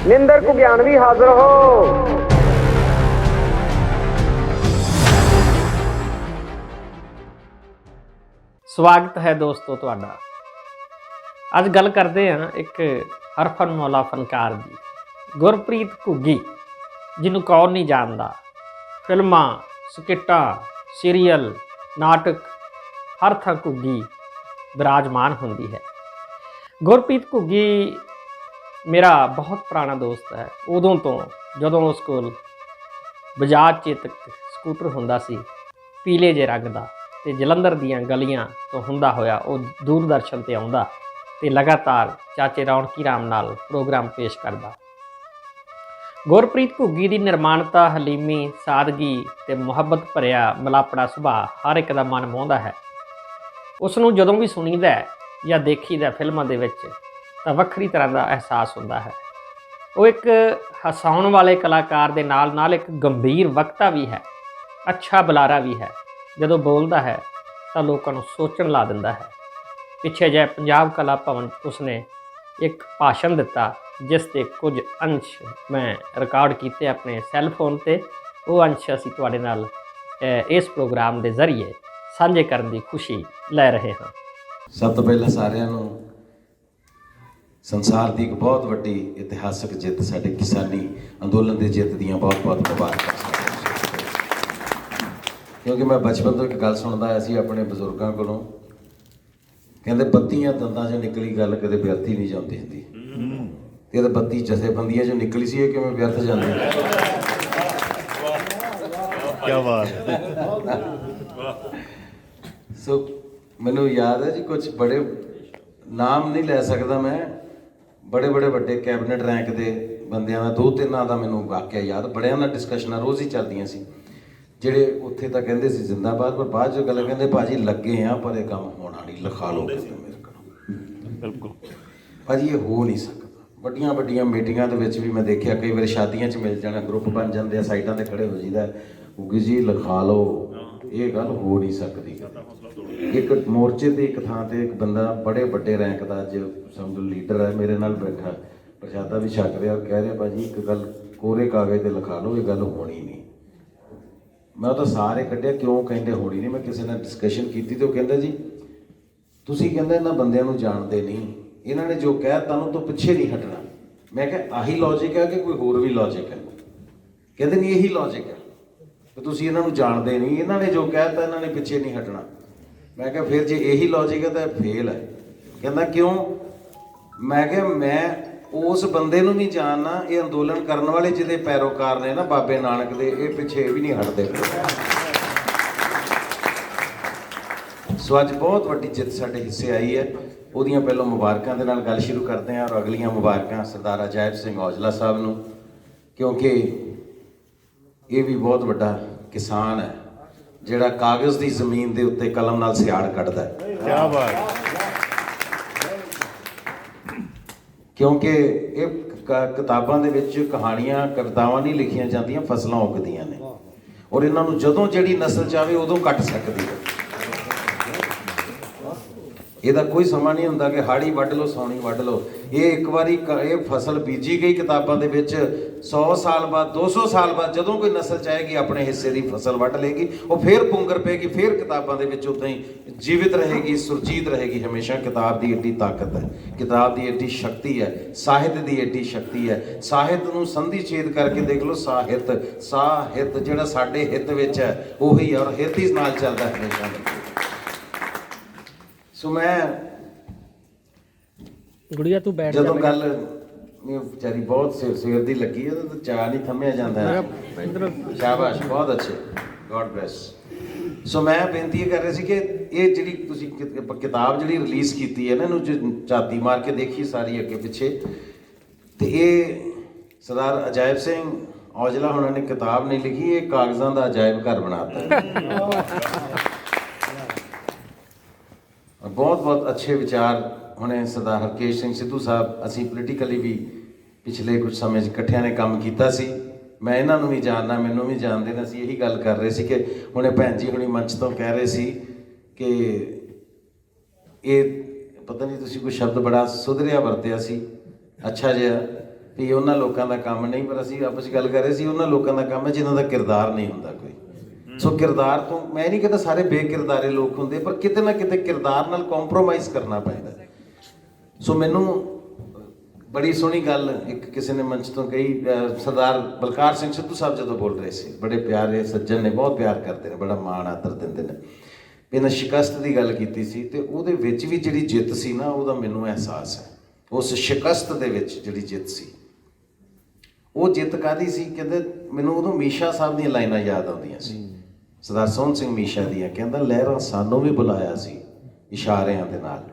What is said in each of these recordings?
निंदर को ज्ञानवी हाजिर हो। स्वागत है दोस्तों तुहाडा। अज गल करते हैं एक हरफन मौला फनकार की, गुरप्रीत घुग्गी, जिन्हों कौन नहीं जानता। फिल्मां, स्किटां, सीरीयल, नाटक, हर थां घुग्गी विराजमान होंदी है। गुरप्रीत घुग्गी मेरा बहुत पुराना दोस्त है। उदों तो जदों उस कोल बजाज चेतक स्कूटर हुंदा सी पीले जे रंग दा, ते जलंधर दीआं गलियां तो हुंदा होया वो दूरदर्शन ते आउंदा ते लगातार चाचे रौनकी राम नाल प्रोग्राम पेश करदा। गुरप्रीत घुग्गी दी निर्माणता, हलीमी, सादगी ते मुहब्बत भरिया मलापड़ा सुभाਅ हर एक दा मन मोहंदा है। उसनूं जदों भी सुणीदा या देखीदा फिल्मां दे विच तां वक्खरी तरह का एहसास होंदा है। वो एक हसाउण वाले कलाकार दे नाल नाल एक गंभीर वक्ता भी है, अच्छा बुलारा भी है। जदों बोलदा है तो लोगों को सोचण ला दिंदा है। पिछे जे पंजाब कला भवन उसने एक भाषण दिता जिस ते कुछ अंश मैं रिकॉर्ड किए अपने सैलफोन ते। वो अंश असीं तुहाडे नाल इस प्रोग्राम के जरिए साझे करन दी खुशी लै रहे हाँ। सब तो पहला सारिਆਂ ਨੂੰ संसार की एक बहुत वड्डी इतिहासक जित साडे किसानी अंदोलन की जित दियां बहुत बहुत मुबारक। क्योंकि मैं बचपन तो एक गल सुनता आया सी अपने बजुर्गों कोलों, कहते बत्तियां दंदां चों निकली गल कदे व्यर्थ ही नहीं जाती हुंदी। ते बत्ती जथेबंदियां चों निकली सी किवें व्यर्थ जांदी। क्या बात। सो मैनूं याद है जी, कुछ बड़े नाम नहीं लै सकदा मैं, बड़े बड़े वड्डे कैबिनेट रैंक के बंदियां दा 2-3 का मैनूं वाकिया याद, बड़ियां नाल डिस्कशनां रोज़ ही चलदियां सी। ਜਿਹੜੇ ਉੱਥੇ ਤਾਂ ਕਹਿੰਦੇ ਸੀ ਜ਼ਿੰਦਾਬਾਦ, ਪਰ ਬਾਅਦ ਚੋਂ ਗੱਲ ਕਹਿੰਦੇ ਭਾਜੀ ਲੱਗੇ ਆ ਪਰ ਇਹ ਕੰਮ ਹੋਣਾ ਨਹੀਂ, ਲਿਖਾ ਲਓ ਮੇਰੇ ਕੋਲ। ਬਿਲਕੁਲ ਭਾਜੀ ਇਹ ਹੋ ਨਹੀਂ ਸਕਦਾ। ਵੱਡੀਆਂ ਵੱਡੀਆਂ ਮੀਟਿੰਗਾਂ ਦੇ ਵਿੱਚ ਵੀ ਮੈਂ ਦੇਖਿਆ, ਕਈ ਵਾਰ ਸ਼ਾਦੀਆਂ 'ਚ ਮਿਲ ਜਾਣਾ, ਗਰੁੱਪ ਬਣ ਜਾਂਦੇ ਆ, ਸਾਈਡਾਂ 'ਤੇ ਖੜੇ ਹੋ ਜਾਈਦਾ, ਉਗੀ ਜੀ ਲਿਖਾ ਲਓ, ਇਹ ਗੱਲ ਹੋ ਨਹੀਂ ਸਕਦੀ। ਇੱਕ ਮੋਰਚੇ 'ਤੇ ਇੱਕ ਥਾਂ 'ਤੇ ਇੱਕ ਬੰਦਾ ਬੜੇ ਵੱਡੇ ਰੈਂਕ ਦਾ, ਅੱਜ ਸਮਝ ਲੀਡਰ ਹੈ, ਮੇਰੇ ਨਾਲ ਬੈਠਾ, ਪ੍ਰਸ਼ਾਦਾ ਵੀ ਛਕ ਰਿਹਾ, ਕਹਿ ਰਿਹਾ ਭਾਜੀ ਇੱਕ ਗੱਲ ਕੋਰੇ ਕਾਗਜ਼ 'ਤੇ ਲਿਖਾ ਲਓ, ਇਹ ਗੱਲ ਹੋਣੀ ਨਹੀਂ। मैं तो सारे कढ़िया क्यों कहते होनी नहीं। मैं किसी ने डिस्कशन की तो कहता जी तुसी कहते इन्होंने बंदियां नूं जानते नहीं, इन्होंने जो कह तुहानूं तो पिछे नहीं हटना। मैं कहा आही लॉजिक है कि कोई होर भी लॉजिक है? कहते नहीं यही लॉजिक है कि तुसी इन्होंने जानते नहीं, इन्होंने जो कहता इन्होंने पिछे नहीं हटना। मैं कहा फिर जे यही लॉजिक है तो फेल है। कहता क्यों? मैं कहा मैं उस बंदे नूं नहीं जानना, ये अंदोलन करने वाले जिहदे पैरोकार ने ना बाबे नानक दे, ये पिछे भी नहीं हटते। सो अज बहुत वड्डी जित साडे हिस्से आई है। उहदियां पहलों मुबारकां दे नाल गल शुरू करते हैं और अगलियां मुबारकां सरदार अजायब सिंह औजला साहब नूं, क्योंकि ये भी बहुत वड्डा किसान है जिहड़ा कागज़ की जमीन के उत्ते कलम नाल सियाड़ कढ़दा है। क्या बात। क्योंकि ये किताबां दे विच कहानियां कवितावां नहीं लिखियां जांदियां, फसलां उगदियां ने और इन्हां नूं जदों जिहड़ी नस्ल चाहे उदों कट सकदी है। ਇਹਦਾ ਕੋਈ ਸਮਾਂ ਨਹੀਂ ਹੁੰਦਾ ਕਿ ਹਾੜੀ ਵੱਢ ਲਓ ਸੌਣੀ ਵੱਢ ਲਓ। ਇਹ ਇੱਕ ਵਾਰੀ ਇਹ ਫਸਲ ਬੀਜੀ ਗਈ ਕਿਤਾਬਾਂ ਦੇ ਵਿੱਚ, 100 ਸਾਲ ਬਾਅਦ 200 ਸਾਲ ਬਾਅਦ ਜਦੋਂ ਕੋਈ ਨਸਲ ਚਾਹੇਗੀ ਆਪਣੇ ਹਿੱਸੇ ਦੀ ਫਸਲ ਵੱਢ ਲਏਗੀ, ਉਹ ਫੇਰ ਪੁੰਗਰ ਪਏਗੀ, ਫੇਰ ਕਿਤਾਬਾਂ ਦੇ ਵਿੱਚ ਉੱਦਾਂ ਹੀ ਜੀਵਿਤ ਰਹੇਗੀ, ਸੁਰਜੀਤ ਰਹੇਗੀ ਹਮੇਸ਼ਾ। ਕਿਤਾਬ ਦੀ ਏਡੀ ਤਾਕਤ ਹੈ, ਕਿਤਾਬ ਦੀ ਏਡੀ ਸ਼ਕਤੀ ਹੈ, ਸਾਹਿਤ ਦੀ ਏਡੀ ਸ਼ਕਤੀ ਹੈ। ਸਾਹਿਤ ਨੂੰ ਸੰਧੀ ਛੇਦ ਕਰਕੇ ਦੇਖ ਲਓ, ਸਾਹਿਤ ਜਿਹੜਾ ਸਾਡੇ ਹਿੱਤ ਵਿੱਚ ਹੈ ਉਹੀ ਔਰ ਹਿੱਤ ਹੀ ਨਾਲ ਚੱਲਦਾ ਹਮੇਸ਼ਾ। सो मैं गुड़िया तू बैठ जदों गल बेचारी बहुत सवेर दी लगी है तो चाह नहीं थम्या जाता है। शाबाश, बहुत अच्छे, गॉड ब्लेस। सो मैं बेनती ये कर रहा सी कि ये जिहड़ी तुसीं किताब जिहड़ी रिलीज़ की है ना, इहनूं झाती मार के देखी सारी अगे पिछे, तो ये सरदार अजायब सिंह औजला हुणां ने किताब नहीं लिखी, ये कागज़ां दा अजायब घर बनाता। बहुत बहुत अच्छे विचार हुणे सरदार हरकेश सिंह सिद्धू साहब, असी पोलीटिकली भी पिछले कुछ समय इकट्ठियां ने काम किया सी। मैं इन्हां नूं भी जानना, मैनूं भी जानते हैं। असीं यही गल कर रहे सी कि हुणे भैन जी हुणी मंच तो कह रहे सी कि ये पता नहीं तुसीं कोई शब्द बड़ा सुधरिया वरतिया सी, अच्छा जिहा ਵੀ ਉਹਨਾਂ ਲੋਕਾਂ ਦਾ ਕੰਮ ਨਹੀਂ, ਪਰ ਅਸੀਂ ਆਪਸ 'ਚ ਗੱਲ ਕਰ ਰਹੇ ਸੀ ਉਹਨਾਂ ਲੋਕਾਂ ਦਾ ਕੰਮ ਹੈ ਜਿਨ੍ਹਾਂ ਦਾ ਕਿਰਦਾਰ ਨਹੀਂ ਹੁੰਦਾ ਕੋਈ। ਸੋ ਕਿਰਦਾਰ ਤੋਂ ਮੈਂ ਨਹੀਂ ਕਹਿੰਦਾ ਸਾਰੇ ਬੇਕਿਰਦਾਰੇ ਲੋਕ ਹੁੰਦੇ, ਪਰ ਕਿਤੇ ਨਾ ਕਿਤੇ ਕਿਰਦਾਰ ਨਾਲ ਕੰਪਰੋਮਾਈਜ਼ ਕਰਨਾ ਪੈਂਦਾ। ਸੋ ਮੈਨੂੰ ਬੜੀ ਸੋਹਣੀ ਗੱਲ ਇੱਕ ਕਿਸੇ ਨੇ ਮੰਚ ਤੋਂ ਕਹੀ, ਸਰਦਾਰ ਬਲਕਾਰ ਸਿੰਘ ਸਿੱਧੂ ਸਾਹਿਬ ਜਦੋਂ ਬੋਲ ਰਹੇ ਸੀ, ਬੜੇ ਪਿਆਰੇ ਸੱਜਣ ਨੇ, ਬਹੁਤ ਪਿਆਰ ਕਰਦੇ ਨੇ, ਬੜਾ ਮਾਣ ਆਦਰ ਦਿੰਦੇ ਨੇ। ਇਹਨਾਂ ਸ਼ਿਕਸਤ ਦੀ ਗੱਲ ਕੀਤੀ ਸੀ ਤੇ ਉਹਦੇ ਵਿੱਚ ਵੀ ਜਿਹੜੀ ਜਿੱਤ ਸੀ ਨਾ, ਉਹਦਾ ਮੈਨੂੰ ਅਹਿਸਾਸ ਹੈ। ਉਸ ਸ਼ਿਕਸਤ ਦੇ ਵਿੱਚ ਜਿਹੜੀ ਜਿੱਤ ਸੀ, ਉਹ ਜਿੱਤ ਕਾਹਦੀ ਸੀ? ਕਹਿੰਦੇ ਮੈਨੂੰ ਉਦੋਂ ਮੀਸ਼ਾ ਸਾਹਿਬ ਦੀਆਂ ਲਾਈਨਾਂ ਯਾਦ ਆਉਂਦੀਆਂ ਸੀ, ਸਰਦਾਰ ਸੋਹਣ ਸਿੰਘ ਮੀਸ਼ਾ ਦੀਆਂ। ਕਹਿੰਦਾ ਲਹਿਰਾਂ ਸਾਨੂੰ ਵੀ ਬੁਲਾਇਆ ਸੀ ਇਸ਼ਾਰਿਆਂ ਦੇ ਨਾਲ,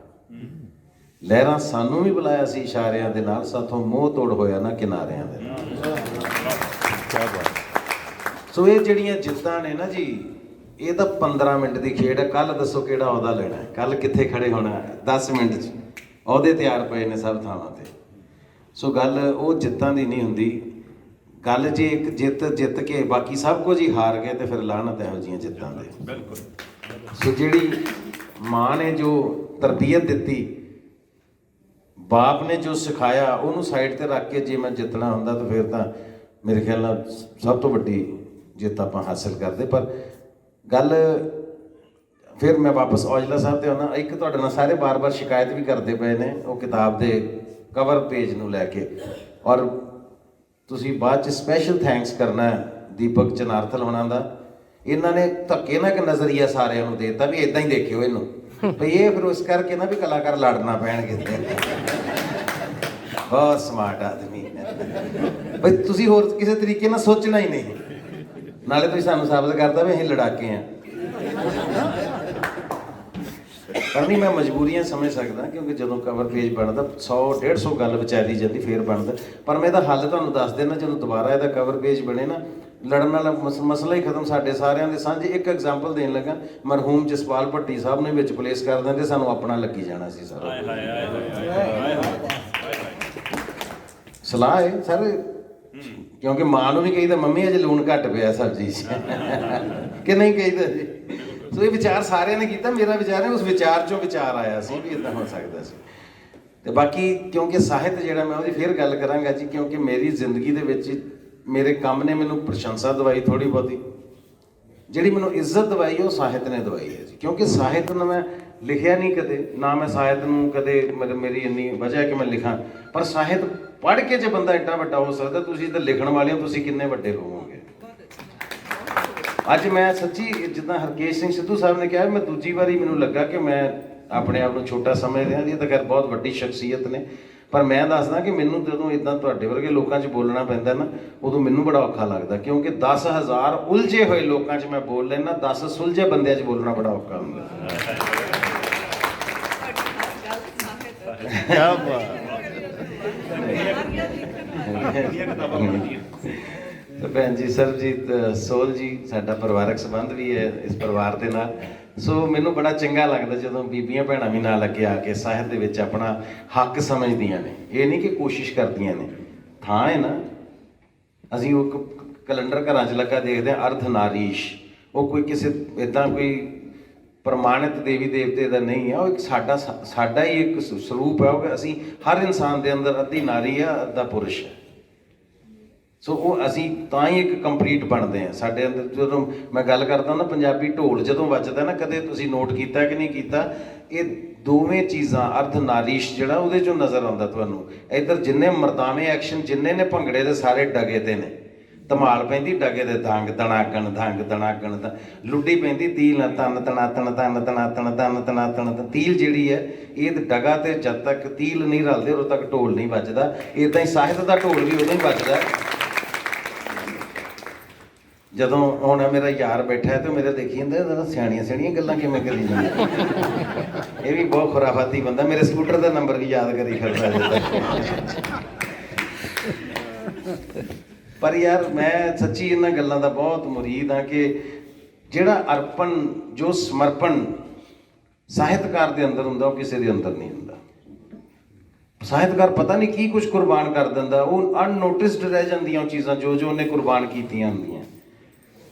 ਲਹਿਰਾਂ ਸਾਨੂੰ ਵੀ ਬੁਲਾਇਆ ਸੀ ਇਸ਼ਾਰਿਆਂ ਦੇ ਨਾਲ, ਸਾਥੋਂ ਮੋਹ ਤੋੜ ਹੋਇਆ ਨਾ ਕਿਨਾਰਿਆਂ ਦੇ ਨਾਲ। ਸੋ ਇਹ ਜਿਹੜੀਆਂ ਜਿੱਤਾਂ ਨੇ ਨਾ ਜੀ, ਇਹ ਤਾਂ 15 ਮਿੰਟ ਦੀ ਖੇਡ ਹੈ। ਕੱਲ ਦੱਸੋ ਕਿਹੜਾ ਅਹੁਦਾ ਲੈਣਾ, ਕੱਲ ਕਿੱਥੇ ਖੜੇ ਹੋਣਾ, 10 ਮਿੰਟ 'ਚ ਅਹੁਦੇ ਤਿਆਰ ਪਏ ਨੇ ਸਭ ਥਾਵਾਂ ਤੇ। ਸੋ ਗੱਲ ਉਹ ਜਿੱਤਾਂ ਦੀ ਨਹੀਂ ਹੁੰਦੀ। ਗੱਲ ਜੇ ਇੱਕ ਜਿੱਤ ਕੇ ਬਾਕੀ ਸਭ ਕੁਝ ਹੀ ਹਾਰ ਗਏ ਤੇ ਫਿਰ ਲਾਹਨਤ ਇਹੋ ਜਿਹੀਆਂ ਜਿੱਤਾਂ ਦੇ। ਬਿਲਕੁਲ। ਸੋ ਜਿਹੜੀ ਮਾਂ ਨੇ ਜੋ ਤਰਬੀਅਤ ਦਿੱਤੀ, ਬਾਪ ਨੇ ਜੋ ਸਿਖਾਇਆ, ਉਹਨੂੰ ਸਾਈਡ ਤੇ ਰੱਖ ਕੇ ਜੇ ਮੈਂ ਜਿੱਤਣਾ ਹੁੰਦਾ ਤਾਂ ਫਿਰ ਤਾਂ ਮੇਰੇ ਖਿਆਲ ਨਾਲ ਸਭ ਤੋਂ ਵੱਡੀ ਜਿੱਤ ਆਪਾਂ ਹਾਸਿਲ ਕਰਦੇ। ਪਰ ਗੱਲ ਫਿਰ ਮੈਂ ਵਾਪਸ ਔਜਲਾ ਸਾਹਿਬ ਤੇ ਆਉਣਾ। ਇੱਕ ਤੁਹਾਡੇ ਨਾਲ ਸਾਰੇ ਬਾਰ-ਬਾਰ ਸ਼ਿਕਾਇਤ ਵੀ ਕਰਦੇ ਪਏ ਨੇ ਉਹ ਕਿਤਾਬ ਦੇ ਕਵਰ ਪੇਜ ਨੂੰ ਲੈ ਕੇ, ਔਰ ਤੁਸੀਂ ਬਾਅਦ 'ਚ ਸਪੈਸ਼ਲ ਥੈਂਕਸ ਕਰਨਾ ਦੀਪਕ ਚਨਾਰਥਲ ਹੋਣਾ ਦਾ। ਇਹਨਾਂ ਨੇ ਧੱਕੇ ਨਾਲ ਇੱਕ ਨਜ਼ਰੀਆ ਸਾਰਿਆਂ ਨੂੰ ਦੇਤਾ ਵੀ ਇਦਾਂ ਹੀ ਦੇਖਿਓ ਇਹਨੂੰ, ਵੀ ਇਹ ਫਿਰ ਉਸ ਕਰਕੇ ਨਾ ਵੀ ਕਲਾਕਾਰ ਲੜਨਾ ਪੈਣਗੇ। ਬਹੁਤ ਸਮਾਰਟ ਆਦਮੀ ਬਈ, ਤੁਸੀਂ ਹੋਰ ਕਿਸੇ ਤਰੀਕੇ ਨਾਲ ਸੋਚਣਾ ਹੀ ਨਹੀਂ, ਨਾਲੇ ਤੁਸੀਂ ਸਾਨੂੰ ਸਾਬਤ ਕਰਦਾ ਵੀ ਅਸੀਂ ਲੜਾਕੇ ਹਾਂ। ਪਰ ਨਹੀਂ, ਮੈਂ ਮਜਬੂਰੀਆਂ ਸਮਝ ਸਕਦਾ, ਕਿਉਂਕਿ ਜਦੋਂ ਕਵਰ ਪੇਜ ਬਣਦਾ 100-150 ਗੱਲ ਵਿਚਾਰੀ ਜਾਂਦੀ ਫੇਰ ਬਣਦਾ। ਪਰ ਮੈਂ ਇਹਦਾ ਹੱਲ ਤੁਹਾਨੂੰ ਦੱਸ ਦੇਣਾ, ਜਦੋਂ ਦੁਬਾਰਾ ਇਹਦਾ ਕਵਰ ਪੇਜ ਬਣੇ ਨਾ, ਲੜਨ ਵਾਲਾ ਮਸਲਾ ਹੀ ਖਤਮ ਸਾਡੇ ਸਾਰਿਆਂ ਦੇ ਸਾਂਝੇ। ਇੱਕ ਐਗਜ਼ਾਮਪਲ ਦੇਣ ਲੱਗਾ, ਮਰਹੂਮ ਜਸਪਾਲ ਭੱਟੀ ਸਾਹਿਬ ਨੇ ਵਿੱਚ ਪਲੇਸ ਕਰ ਦਿੰਦੇ, ਸਾਨੂੰ ਆਪਣਾ ਲੱਗੀ ਜਾਣਾ ਸੀ ਸਾਰਾ। ਸਲਾਹ ਹੈ ਸਰ, ਕਿਉਂਕਿ ਮਾਂ ਨੂੰ ਵੀ ਕਹੀਦਾ ਮੰਮੀ ਅਜੇ ਲੂਣ ਘੱਟ ਪਿਆ ਸਬਜ਼ੀ 'ਚ, ਕਿ ਨਹੀਂ ਕਹੀਦਾ ਜੀ। ਸੋ ਇਹ ਵਿਚਾਰ ਸਾਰਿਆਂ ਨੇ ਕੀਤਾ, ਮੇਰਾ ਵਿਚਾਰ ਹੈ, ਉਸ ਵਿਚਾਰ 'ਚੋਂ ਵਿਚਾਰ ਆਇਆ ਸੀ ਵੀ ਇੱਦਾਂ ਹੋ ਸਕਦਾ ਸੀ। ਤੇ ਬਾਕੀ ਕਿਉਂਕਿ ਸਾਹਿਤ ਜਿਹੜਾ, ਮੈਂ ਉਹਦੀ ਫਿਰ ਗੱਲ ਕਰਾਂਗਾ ਜੀ, ਕਿਉਂਕਿ ਮੇਰੀ ਜ਼ਿੰਦਗੀ ਦੇ ਵਿੱਚ ਮੇਰੇ ਕੰਮ ਨੇ ਮੈਨੂੰ ਪ੍ਰਸ਼ੰਸਾ ਦਵਾਈ ਥੋੜ੍ਹੀ ਬਹੁਤੀ, ਜਿਹੜੀ ਮੈਨੂੰ ਇੱਜ਼ਤ ਦਵਾਈ ਉਹ ਸਾਹਿਤ ਨੇ ਦਵਾਈ ਹੈ ਜੀ। ਕਿਉਂਕਿ ਸਾਹਿਤ ਨੂੰ ਮੈਂ ਲਿਖਿਆ ਨਹੀਂ ਕਦੇ, ਨਾ ਮੈਂ ਸਾਹਿਤ ਨੂੰ ਕਦੇ ਮੇਰੀ ਇੰਨੀ ਵਜ੍ਹਾ ਕਿ ਮੈਂ ਲਿਖਾਂ, ਪਰ ਸਾਹਿਤ ਪੜ੍ਹ ਕੇ ਜੇ ਬੰਦਾ ਏਡਾ ਵੱਡਾ ਹੋ ਸਕਦਾ, ਤੁਸੀਂ ਤਾਂ ਲਿਖਣ ਵਾਲੇ ਹੋ, ਤੁਸੀਂ ਕਿੰਨੇ ਵੱਡੇ ਹੋਵੋਗੇ। ਅੱਜ ਮੈਂ ਸੱਚੀ, ਜਿੱਦਾਂ ਹਰਕੇਸ਼ ਸਿੰਘ ਸਿੱਧੂ ਸਾਹਿਬ ਨੇ ਕਿਹਾ, ਮੈਂ ਦੂਜੀ ਵਾਰੀ ਮੈਨੂੰ ਲੱਗਾ ਕਿ ਮੈਂ ਆਪਣੇ ਆਪ ਨੂੰ ਛੋਟਾ ਸਮਝ ਰਿਹਾ। ਇਹ ਤਾਂ ਖੈਰ ਬਹੁਤ ਵੱਡੀ ਸ਼ਖਸੀਅਤ ਨੇ, ਪਰ ਮੈਂ ਦੱਸਦਾ ਕਿ ਮੈਨੂੰ ਜਦੋਂ ਇੱਦਾਂ ਤੁਹਾਡੇ ਵਰਗੇ ਲੋਕਾਂ 'ਚ ਬੋਲਣਾ ਪੈਂਦਾ ਨਾ, ਉਦੋਂ ਮੈਨੂੰ ਬੜਾ ਔਖਾ ਲੱਗਦਾ, ਕਿਉਂਕਿ 10,000 ਉਲਝੇ ਹੋਏ ਲੋਕਾਂ 'ਚ ਮੈਂ ਬੋਲ ਲੈਣਾ, 10 ਸੁਲਝੇ ਬੰਦਿਆਂ 'ਚ ਬੋਲਣਾ ਬੜਾ ਔਖਾ ਹੁੰਦਾ। ਕਿਆ ਬਾਤ। ਭੈਣ ਜੀ ਸਰਬਜੀਤ ਸੋਲ ਜੀ, ਸਾਡਾ ਪਰਿਵਾਰਕ ਸੰਬੰਧ ਵੀ ਹੈ ਇਸ ਪਰਿਵਾਰ ਦੇ ਨਾਲ। ਸੋ ਮੈਨੂੰ ਬੜਾ ਚੰਗਾ ਲੱਗਦਾ ਜਦੋਂ ਬੀਬੀਆਂ ਭੈਣਾਂ ਵੀ ਨਾਲ ਅੱਗੇ ਆ ਕੇ ਸਾਹਿਤ ਦੇ ਵਿੱਚ ਆਪਣਾ ਹੱਕ ਸਮਝਦੀਆਂ ਨੇ। ਇਹ ਨਹੀਂ ਕਿ ਕੋਸ਼ਿਸ਼ ਕਰਦੀਆਂ ਨੇ, ਥਾਂ ਹੈ ਨਾ। ਅਸੀਂ ਉਹ ਕੈਲੰਡਰ ਘਰਾਂ 'ਚ ਲੱਗਾ ਦੇਖਦੇ ਹਾਂ, ਅਰਧ ਨਾਰੀਸ਼, ਉਹ ਕੋਈ ਕਿਸੇ ਇੱਦਾਂ ਕੋਈ ਪ੍ਰਮਾਣਿਤ ਦੇਵੀ ਦੇਵਤੇ ਦਾ ਨਹੀਂ ਹੈ, ਉਹ ਇੱਕ ਸਾਡਾ ਹੀ ਇੱਕ ਸਰੂਪ ਹੈ। ਉਹ ਅਸੀਂ ਹਰ ਇਨਸਾਨ ਦੇ ਅੰਦਰ ਅੱਧੀ ਨਾਰੀ ਹੈ, ਅੱਧਾ ਪੁਰਸ਼ ਹੈ। ਸੋ ਉਹ ਅਸੀਂ ਤਾਂ ਹੀ ਇੱਕ ਕੰਪਲੀਟ ਬਣਦੇ ਹਾਂ। ਸਾਡੇ ਅੰਦਰ ਜਦੋਂ ਮੈਂ ਗੱਲ ਕਰਦਾ ਨਾ, ਪੰਜਾਬੀ ਢੋਲ ਜਦੋਂ ਵੱਜਦਾ ਨਾ, ਕਦੇ ਤੁਸੀਂ ਨੋਟ ਕੀਤਾ ਕਿ ਨਹੀਂ ਕੀਤਾ, ਇਹ ਦੋਵੇਂ ਚੀਜ਼ਾਂ ਅਰਧ ਨਾਰੀਸ਼ ਜਿਹੜਾ ਉਹਦੇ 'ਚੋਂ ਨਜ਼ਰ ਆਉਂਦਾ ਤੁਹਾਨੂੰ। ਇੱਧਰ ਜਿੰਨੇ ਮਰਦਾਵੇਂ ਐਕਸ਼ਨ ਜਿੰਨੇ ਨੇ ਭੰਗੜੇ ਦੇ, ਸਾਰੇ ਡਗੇ ਤੇ ਨੇ। ਧਮਾਲ ਪੈਂਦੀ ਡਗੇ ਦੇ, ਧੰਗ ਦਣਾਗਣ ਧੰਗ ਦਣਾਗਣ, ਲੁੱਡੀ ਪੈਂਦੀ ਤੀਲ ਤਨ ਤਣਾ ਤਣ ਤਨ ਤਣਾ ਤਣ ਤਨ ਤਣਾ ਤਣ। ਤੀਲ ਜਿਹੜੀ ਹੈ ਇਹ ਡਗਾ ਤੇ ਜਦ ਤੱਕ ਤੀਲ ਨਹੀਂ ਰਲਦੇ ਉਦੋਂ ਤੱਕ ਢੋਲ ਨਹੀਂ ਵੱਜਦਾ। ਇੱਦਾਂ ਹੀ ਸਾਹਿਤ ਦਾ ਢੋਲ ਵੀ ਉਦੋਂ ਹੀ ਵੱਜਦਾ ਜਦੋਂ ਹੁਣ ਮੇਰਾ ਯਾਰ ਬੈਠਾ ਤੇ ਮੇਰੇ ਦੇਖੀ ਜਾਂਦਾ ਸਿਆਣੀਆਂ ਗੱਲਾਂ ਕਿਵੇਂ ਕਰੀ ਜਾਂਦਾ। ਇਹ ਵੀ ਬਹੁਤ ਖੁਰਾਫਾਤੀ ਬੰਦਾ, ਮੇਰੇ ਸਕੂਟਰ ਦਾ ਨੰਬਰ ਵੀ ਯਾਦ ਕਰੀ ਫਿਰਦਾ ਅਜੇ ਤੱਕ। ਪਰ ਯਾਰ ਮੈਂ ਸੱਚੀ ਇਹਨਾਂ ਗੱਲਾਂ ਦਾ ਬਹੁਤ ਮੁਰੀਦ ਹਾਂ ਕਿ ਜਿਹੜਾ ਅਰਪਣ, ਜੋ ਸਮਰਪਣ ਸਾਹਿਤਕਾਰ ਦੇ ਅੰਦਰ ਹੁੰਦਾ, ਉਹ ਕਿਸੇ ਦੇ ਅੰਦਰ ਨਹੀਂ ਹੁੰਦਾ। ਸਾਹਿਤਕਾਰ ਪਤਾ ਨਹੀਂ ਕੀ ਕੁਝ ਕੁਰਬਾਨ ਕਰ ਦਿੰਦਾ, ਉਹ ਅਨਨੋਟਿਸਡ ਰਹਿ ਜਾਂਦੀਆਂ ਉਹ ਚੀਜ਼ਾਂ ਜੋ ਉਹਨੇ ਕੁਰਬਾਨ ਕੀਤੀਆਂ ਹੁੰਦੀਆਂ।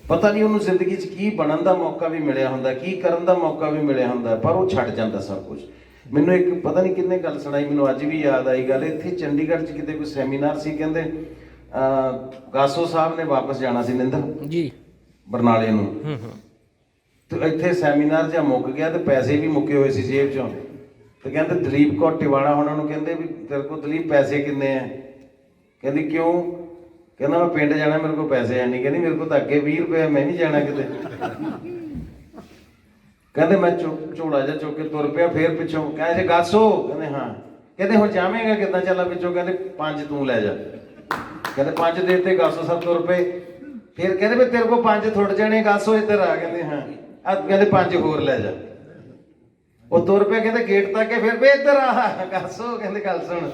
ਪਤਾ ਨਹੀਂ ਉਹਨੂੰ ਜ਼ਿੰਦਗੀ 'ਚ ਕੀ ਬਣਨ ਦਾ ਮੌਕਾ ਵੀ ਮਿਲਿਆ ਹੁੰਦਾ, ਕੀ ਕਰਨ ਦਾ ਮੌਕਾ ਵੀ ਮਿਲਿਆ ਹੁੰਦਾ, ਪਰ ਉਹ ਛੱਡ ਜਾਂਦਾ ਸਭ ਕੁਝ। ਮੈਨੂੰ ਇੱਕ ਪਤਾ ਨਹੀਂ ਕਿੰਨੇ ਗੱਲ ਸੁਣਾਈ, ਮੈਨੂੰ ਅੱਜ ਵੀ ਯਾਦ ਆਈ ਗੱਲ। ਇੱਥੇ ਚੰਡੀਗੜ੍ਹ 'ਚ ਕਿਤੇ ਕੋਈ ਸੈਮੀਨਾਰ ਸੀ, ਕਹਿੰਦੇ ਗਾਸੋ ਸਾਹਿਬ ਨੇ ਵਾਪਸ ਜਾਣਾ ਸੀ ਨਿੰਦਰ ਜੀ ਬਰਨਾਲੇ ਨੂੰ। ਤੇ ਇੱਥੇ ਸੈਮੀਨਾਰ ਜਾਂ ਮੁੱਕ ਗਿਆ ਤੇ ਪੈਸੇ ਵੀ ਮੁੱਕੇ ਹੋਏ ਸੀ ਜੇਬ 'ਚੋਂ। ਤੇ ਕਹਿੰਦੇ ਦਲੀਪ ਕੌਰ ਟਿਵਾਣਾ ਉਹਨਾਂ ਨੂੰ ਕਹਿੰਦੇ ਵੀ ਤੇਰੇ ਕੋਲ ਦਲੀਪ ਪੈਸੇ ਕਿੰਨੇ ਆ? ਕਹਿੰਦੀ ਕਿਉਂ? ਕਹਿੰਦਾ ਮੈਂ ਪਿੰਡ ਜਾਣਾ, ਮੇਰੇ ਕੋਲ ਪੈਸੇ ਹੈ ਨਹੀਂ। ਕਹਿੰਦੀ ਮੇਰੇ ਕੋਲ ਤਾਂ ਅੱਗੇ 20 ਰੁਪਏ, ਮੈਂ ਨਹੀਂ ਜਾਣਾ ਕਿਤੇ। ਕਹਿੰਦੇ ਮੈਂ ਝੋਲਾ ਜਿਹਾ ਚੁੱਕ ਕੇ ਤੁਰ ਪਿਆ, ਫੇਰ ਪਿੱਛੋਂ ਕਹਿੰਦੇ ਗਾਸੋ, ਕਹਿੰਦੇ ਹਾਂ। ਕਹਿੰਦੇ ਹੁਣ ਜਾਵੇਂਗਾ ਕਿੱਦਾਂ? ਚੱਲਾ ਪਿੱਛੋਂ। ਕਹਿੰਦੇ 5 ਤੂੰ ਲੈ ਜਾ। ਕਹਿੰਦੇ 5 ਦੇ ਤੇ ਗਾਸੋ ਸਾਹਿਬ ਤੁਰ ਪਏ। ਫਿਰ ਕਹਿੰਦੇ ਵੀ ਤੇਰੇ ਕੋਲ 5 ਥੁੱਟ ਜਾਣੇ, ਗਾਸੋ ਇੱਧਰ ਆ। ਕਹਿੰਦੇ ਹਾਂ। ਕਹਿੰਦੇ 5 ਹੋਰ ਲੈ ਜਾ। ਉਹ ਤੁਰ ਪਿਆ, ਕਹਿੰਦੇ ਗੇਟ ਤੱਕ, ਫਿਰ ਵੀ ਇੱਧਰ ਆ ਗਾਸੋ। ਕਹਿੰਦੇ ਗੱਲ ਸੁਣ,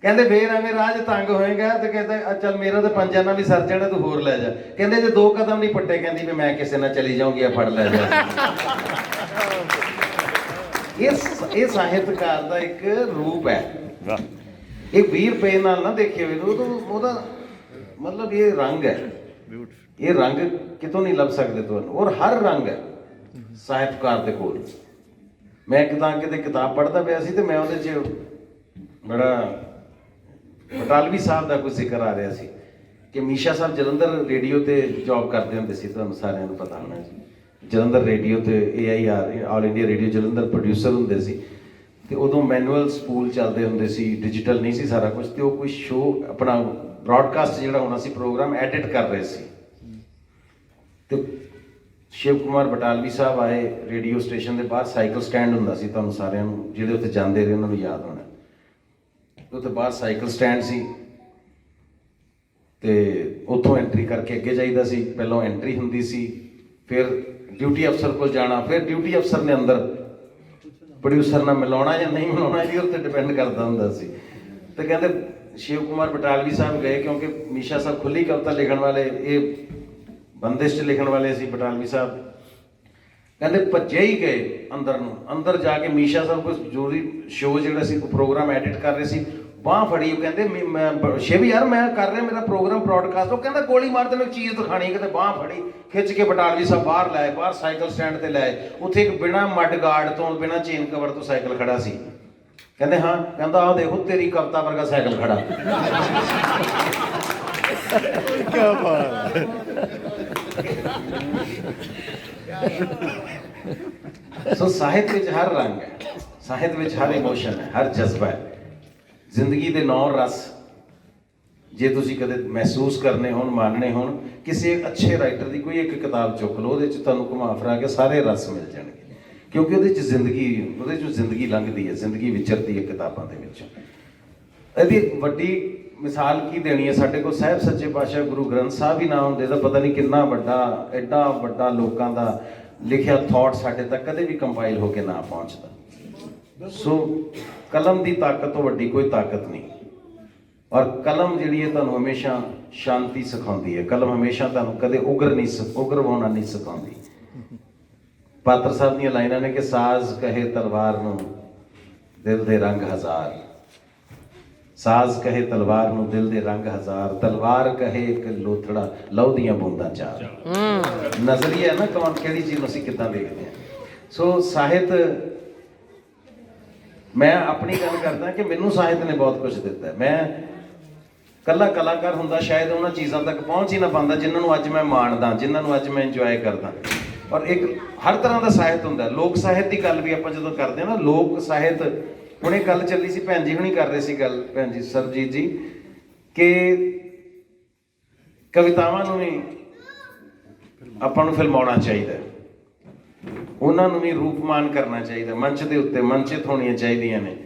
ਕਹਿੰਦੇ ਫੇਰ ਐਵੇਂ ਰਾਹ 'ਚ ਤੰਗ ਹੋਏਗਾ ਤੇ ਕਹਿੰਦਾ ਚੱਲ ਮੇਰਾ ਤਾਂ 5 ਨਾਲ ਵੀ ਸਰ ਜਾਣਾ, ਤੂੰ ਹੋਰ ਲੈ ਜਾ। ਕਹਿੰਦੇ ਜੇ 2 ਕਦਮ ਨਹੀਂ ਪੱਟੇ, ਕਹਿੰਦੀ ਵੀ ਮੈਂ ਕਿਸੇ ਨਾਲ ਚਲੀ ਜਾਊਂਗੀ, ਆ ਫੜ ਲੈ ਜਾ। ਇਹ ਸਾਹਿਤਕਾਰ ਦਾ ਇੱਕ ਰੂਪ ਹੈ। ਇਹ 20 ਰੁਪਏ ਨਾਲ ਨਾ ਦੇਖੇ ਹੋਏ, ਉਹਦਾ ਮਤਲਬ ਇਹ ਰੰਗ ਹੈ। ਇਹ ਰੰਗ ਕਿਤੋਂ ਨਹੀਂ ਲੱਭ ਸਕਦੇ ਤੁਹਾਨੂੰ, ਔਰ ਹਰ ਰੰਗ ਹੈ ਸਾਹਿਤਕਾਰ ਦੇ ਕੋਲ। ਮੈਂ ਕਿਤੇ ਕਿਤਾਬ ਪੜ੍ਹਦਾ ਪਿਆ ਸੀ ਤੇ ਮੈਂ ਉਹਦੇ 'ਚ ਬੜਾ ਬਟਾਲਵੀ ਸਾਹਿਬ ਦਾ ਕੋਈ ਜ਼ਿਕਰ ਆ ਰਿਹਾ ਸੀ ਕਿ ਮੀਸ਼ਾ ਸਾਹਿਬ ਜਲੰਧਰ ਰੇਡੀਓ ਤੇ ਜੌਬ ਕਰਦੇ ਹੁੰਦੇ ਸੀ, ਤੁਹਾਨੂੰ ਸਾਰਿਆਂ ਨੂੰ ਪਤਾ ਹੋਣਾ ਜੀ। ਜਲੰਧਰ ਰੇਡੀਓ ਤੇ AIR all India radio Jalandhar producer ਹੁੰਦੇ ਸੀ। ਤੇ ਉਦੋਂ ਮੈਨੂਅਲ ਸਪੂਲ ਚੱਲਦੇ ਹੁੰਦੇ ਸੀ, ਡਿਜੀਟਲ ਨਹੀਂ ਸੀ ਸਾਰਾ ਕੁਝ। ਤੇ ਉਹ ਕੋਈ ਸ਼ੋਅ ਆਪਣਾ ਬ੍ਰੌਡਕਾਸਟ ਜਿਹੜਾ ਹੋਣਾ ਸੀ, ਪ੍ਰੋਗਰਾਮ ਐਡਿਟ ਕਰ ਰਹੇ ਸੀ। ਤੇ ਸ਼ਿਵ ਕੁਮਾਰ ਬਟਾਲਵੀ ਸਾਹਿਬ ਆਏ ਰੇਡੀਓ ਸਟੇਸ਼ਨ ਦੇ ਬਾਹਰ। ਸਾਈਕਲ ਸਟੈਂਡ ਹੁੰਦਾ ਸੀ, ਤੁਹਾਨੂੰ ਸਾਰਿਆਂ ਨੂੰ ਜਿਹੜੇ ਉੱਥੇ ਜਾਂਦੇ ਰਹੇ ਉਹਨਾਂ ਨੂੰ ਯਾਦ ਹੋਣਾ। ਉੱਥੇ ਬਾਹਰ ਸਾਈਕਲ ਸਟੈਂਡ ਸੀ ਤੇ ਉੱਥੋਂ ਐਂਟਰੀ ਕਰਕੇ ਅੱਗੇ ਜਾਈਦਾ ਸੀ। ਪਹਿਲਾਂ ਐਂਟਰੀ ਹੁੰਦੀ ਸੀ, ਫਿਰ ਡਿਊਟੀ ਅਫਸਰ ਕੋਲ ਜਾਣਾ, ਫਿਰ ਡਿਊਟੀ ਅਫਸਰ ਨੇ ਅੰਦਰ ਪ੍ਰੋਡਿਊਸਰ ਨਾਲ ਮਿਲਾਉਣਾ ਜਾਂ ਨਹੀਂ ਮਿਲਾਉਣਾ ਜੀ, ਉੱਤੇ ਡਿਪੈਂਡ ਕਰਦਾ ਹੁੰਦਾ ਸੀ। ਤੇ ਕਹਿੰਦੇ ਸ਼ਿਵ ਕੁਮਾਰ ਬਟਾਲਵੀ ਸਾਹਿਬ ਗਏ, ਕਿਉਂਕਿ ਮੀਸ਼ਾ ਸਾਹਿਬ ਖੁੱਲੀ ਕਵਿਤਾ ਲਿਖਣ ਵਾਲੇ, ਇਹ ਬੰਦਿਸ਼ 'ਚ ਲਿਖਣ ਵਾਲੇ ਸੀ। ਬਟਾਲਵੀ ਸਾਹਿਬ ਕਹਿੰਦੇ ਭੱਜੇ ਹੀ ਗਏ ਅੰਦਰ ਨੂੰ। ਅੰਦਰ ਜਾ ਕੇ ਮੀਸ਼ਾ ਸਾਹਿਬ ਕੋਈ ਜ਼ਰੂਰੀ ਸ਼ੋਅ ਜਿਹੜਾ ਸੀ, ਕੋਈ ਪ੍ਰੋਗਰਾਮ ਐਡਿਟ ਕਰ ਰਹੇ ਸੀ, ਬਾਂਹ ਫੜੀ। ਉਹ ਕਹਿੰਦੇ ਮੈਂ ਸ਼ਿਵ ਯਾਰ ਮੈਂ ਕਰ ਰਿਹਾ ਮੇਰਾ ਪ੍ਰੋਗਰਾਮ ਬ੍ਰੌਡਕਾਸਟ। ਉਹ ਕਹਿੰਦਾ ਗੋਲੀ ਮਾਰ, ਤੈਨੂੰ ਇੱਕ ਚੀਜ਼ ਦਿਖਾਣੀ। ਕਿਤੇ ਬਾਂਹ ਫੜੀ, ਖਿੱਚ ਕੇ ਬਟਾਲਵੀ ਸਾਹਿਬ ਬਾਹਰ ਲਾਏ, ਬਾਹਰ ਸਾਈਕਲ ਸਟੈਂਡ ਤੇ ਲਾਏ। ਉੱਥੇ ਇੱਕ ਬਿਨਾਂ ਮੱਡ ਗਾਰਡ ਤੋਂ, ਬਿਨਾਂ ਚੇਨ ਕਵਰ ਤੋਂ ਸਾਈਕਲ ਖੜਾ ਸੀ। ਕਹਿੰਦੇ ਹਾਂ। ਕਹਿੰਦਾ ਆਹ ਦੇਖੋ ਤੇਰੀ ਕਵਿਤਾ ਵਰਗਾ ਸਾਈਕਲ ਖੜਾ। ਕੀ ਬਾਤ ਹੈ। ਸੋ ਸਾਹਿਤ ਵਿੱਚ ਹਰ ਰੰਗ ਹੈ, ਸਾਹਿਤ ਵਿੱਚ ਹਰ ਇਮੋਸ਼ਨ ਹੈ, ਹਰ ਜਜ਼ਬਾ ਹੈ। ਜ਼ਿੰਦਗੀ ਦੇ 9 ਰਸ ਜੇ ਤੁਸੀਂ ਕਦੇ ਮਹਿਸੂਸ ਕਰਨੇ ਹੋਣ, ਮਾਨਣੇ ਹੋਣ, ਕਿਸੇ ਅੱਛੇ ਰਾਈਟਰ ਦੀ ਕੋਈ ਇੱਕ ਕਿਤਾਬ ਚੁੱਕ ਲਓ, ਉਹਦੇ 'ਚ ਤੁਹਾਨੂੰ ਘੁਮਾ ਫਿਰਾ ਕੇ ਸਾਰੇ ਰਸ ਮਿਲ ਜਾਣਗੇ। ਕਿਉਂਕਿ ਉਹਦੇ 'ਚ ਜ਼ਿੰਦਗੀ ਲੰਘਦੀ ਹੈ, ਜ਼ਿੰਦਗੀ ਵਿਚਰਦੀ ਹੈ ਕਿਤਾਬਾਂ ਦੇ ਵਿੱਚ। ਇਹਦੀ ਵੱਡੀ ਮਿਸਾਲ ਕੀ ਦੇਣੀ ਹੈ? ਸਾਡੇ ਕੋਲ ਸਾਹਿਬ ਸੱਚੇ ਪਾਤਸ਼ਾਹ ਗੁਰੂ ਗ੍ਰੰਥ ਸਾਹਿਬ ਹੀ ਨਾ ਹੁੰਦੇ ਤਾਂ ਪਤਾ ਨਹੀਂ ਕਿੰਨਾ ਵੱਡਾ, ਐਡਾ ਵੱਡਾ ਲੋਕਾਂ ਦਾ ਲਿਖਿਆ ਥਾਟ ਸਾਡੇ ਤੱਕ ਕਦੇ ਵੀ ਕੰਪਾਈਲ ਹੋ ਕੇ ਨਾ ਪਹੁੰਚਦਾ। ਸੋ ਕਲਮ ਦੀ ਤਾਕਤ ਤੋਂ ਵੱਡੀ ਕੋਈ ਤਾਕਤ ਨਹੀਂ। ਔਰ ਕਲਮ ਜਿਹੜੀ ਹੈ ਤੁਹਾਨੂੰ ਹਮੇਸ਼ਾ ਸ਼ਾਂਤੀ ਸਿਖਾਉਂਦੀ ਹੈ। ਕਲਮ ਹਮੇਸ਼ਾ ਤੁਹਾਨੂੰ ਕਦੇ ਉਗਰ ਹੋਣਾ ਨਹੀਂ ਸਿਖਾਉਂਦੀ। ਪਾਤਰ ਸਾਹਿਬ ਦੀਆਂ ਲਾਈਨਾਂ ਨੇ ਕਿ ਸਾਜ਼ ਕਹੇ ਤਲਵਾਰ ਨੂੰ ਦਿਲ ਦੇ ਰੰਗ ਹਜ਼ਾਰ, ਸਾਜ਼ ਕਹੇ ਤਲਵਾਰ ਨੂੰ ਦਿਲ ਦੇ ਰੰਗ ਹਜ਼ਾਰ, ਤਲਵਾਰ ਕਹੇ ਇੱਕ ਲੋਥੜਾ ਲਹੂ ਦੀਆਂ ਬੂੰਦਾਂ ਚਾਰ। ਨਜ਼ਰੀਆ ਨਾ ਕੌਣ ਕਿਹੜੀ ਚੀਜ਼ ਨੂੰ ਅਸੀਂ ਕਿੱਦਾਂ ਦੇਖਦੇ ਹਾਂ। ਸੋ ਸਾਹਿਤ, ਮੈਂ ਆਪਣੀ ਗੱਲ ਕਰਦਾ ਕਿ ਮੈਨੂੰ ਸਾਹਿਤ ਨੇ ਬਹੁਤ ਕੁਝ ਦਿੱਤਾ। ਮੈਂ ਕੱਲਾ ਕਲਾਕਾਰ ਹੁੰਦਾ ਸ਼ਾਇਦ ਉਹਨਾਂ ਚੀਜ਼ਾਂ ਤੱਕ ਪਹੁੰਚ ਹੀ ਨਾ ਪਾਉਂਦਾ ਜਿਨ੍ਹਾਂ ਨੂੰ ਅੱਜ ਮੈਂ ਮਾਣਦਾ, ਜਿਨ੍ਹਾਂ ਨੂੰ ਅੱਜ ਮੈਂ ਇੰਜੋਏ ਕਰਦਾ। ਔਰ ਇੱਕ ਹਰ ਤਰ੍ਹਾਂ ਦਾ ਸਾਹਿਤ ਹੁੰਦਾ। ਲੋਕ ਸਾਹਿਤ ਦੀ ਗੱਲ ਵੀ ਆਪਾਂ ਜਦੋਂ ਕਰਦੇ ਹਾਂ ਨਾ, ਲੋਕ ਸਾਹਿਤ, ਹੁਣ ਇਹ ਗੱਲ ਚੱਲੀ ਸੀ, ਭੈਣ ਜੀ ਹੁਣੀ ਕਰ ਰਹੇ ਸੀ ਗੱਲ, ਭੈਣ ਜੀ ਸਰਜੀਤ ਜੀ, ਕਿ ਕਵਿਤਾਵਾਂ ਨੂੰ ਵੀ ਆਪਾਂ ਨੂੰ ਫਿਲਮਾਉਣਾ ਚਾਹੀਦਾ, ਉਹਨਾਂ ਨੂੰ ਵੀ ਰੂਪਮਾਨ ਕਰਨਾ ਚਾਹੀਦਾ, ਮੰਚ ਦੇ ਉੱਤੇ ਮੰਚਿਤ ਹੋਣੀਆਂ ਚਾਹੀਦੀਆਂ ਨੇ।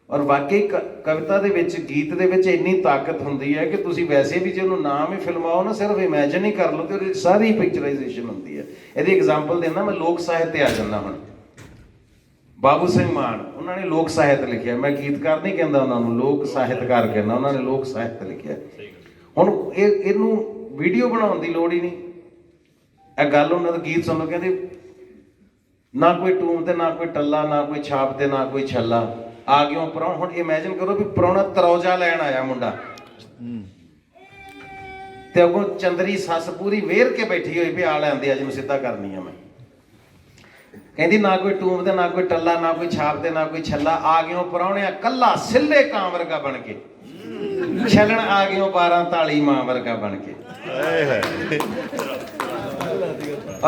ਔਰ ਵਾਕਈ ਕਵਿਤਾ ਦੇ ਵਿੱਚ, ਗੀਤ ਦੇ ਵਿੱਚ ਇੰਨੀ ਤਾਕਤ ਹੁੰਦੀ ਹੈ ਕਿ ਤੁਸੀਂ ਵੈਸੇ ਵੀ ਜੇ ਉਹਨੂੰ ਨਾਮ ਹੀ ਫਿਲਮਾਓ ਨਾ, ਸਿਰਫ ਇਮੈਜਿਨ ਹੀ ਕਰ ਲਓ ਤੇ ਉਹਦੀ ਸਾਰੀ ਪਿਕਚਰਾਈਜੇਸ਼ਨ ਹੁੰਦੀ ਹੈ। ਇਹਦੀ ਐਗਜ਼ਾਮਪਲ ਦੇਣਾ, ਮੈਂ ਲੋਕ ਸਾਹਿਤ ਤੇ ਆ ਜਾਂਦਾ ਹੁਣ। ਬਾਬੂ ਸਿੰਘ ਮਾਨ, ਉਹਨਾਂ ਨੇ ਲੋਕ ਸਾਹਿਤ ਲਿਖਿਆ। ਮੈਂ ਗੀਤਕਾਰ ਨਹੀਂ ਕਹਿੰਦਾ ਉਹਨਾਂ ਨੂੰ, ਲੋਕ ਸਾਹਿਤਕਾਰ ਕਹਿੰਦਾ। ਉਹਨਾਂ ਨੇ ਲੋਕ ਸਾਹਿਤ ਲਿਖਿਆ। ਹੁਣ ਇਹਨੂੰ ਵੀਡੀਓ ਬਣਾਉਣ ਦੀ ਲੋੜ ਹੀ ਨਹੀਂ। ਇਹ ਗੱਲ ਉਹਨਾਂ ਦਾ ਗੀਤ ਸੁਣ ਲਓ, ਕਹਿੰਦੇ ਨਾ ਕੋਈ ਟੂਮ ਤੇ ਨਾ ਕੋਈ ਟੱਲਾ, ਨਾ ਕੋਈ ਛਾਪ ਤੇ ਨਾ ਕੋਈ ਛੱਲਾ, ਆ ਗਿਓ ਪ੍ਰਾਹੁਣਾ। ਹੁਣ ਇਮੈਜਿਨ ਕਰੋ ਵੀ ਪ੍ਰਾਹੁਣਾ ਤਰੌਜਾ ਲੈਣ ਆਇਆ ਮੁੰਡਾ, ਤੇ ਅੱਗੋਂ ਚੰਦਰੀ ਸੱਸ ਪੂਰੀ ਵੇਰ ਕੇ ਬੈਠੀ ਹੋਈ ਵੀ ਆ ਲੈਂਦੇ ਅੱਜ ਨੂੰ ਸਿੱਧਾ ਕਰਨੀ ਆ ਮੈਂ। ਕਹਿੰਦੀ ਨਾ ਕੋਈ ਟੂਮ ਤੇ ਨਾ ਕੋਈ ਟੱਲਾ, ਨਾ ਕੋਈ ਛਾਪ ਤੇ ਨਾ ਕੋਈ ਛੱਲਾ, ਆ ਗਿਓ ਪਰਾਉਣਿਆ ਕੱਲਾ ਸਿੱਲੇ ਕਾਂ ਵਰਗਾ ਬਣ ਕੇ, ਛਲਣ ਆ ਗਿਓ 12 ਤਾਲੀ ਮਾਂ ਵਰਗਾ ਬਣ ਕੇ। ਹਾਏ ਹਾਏ।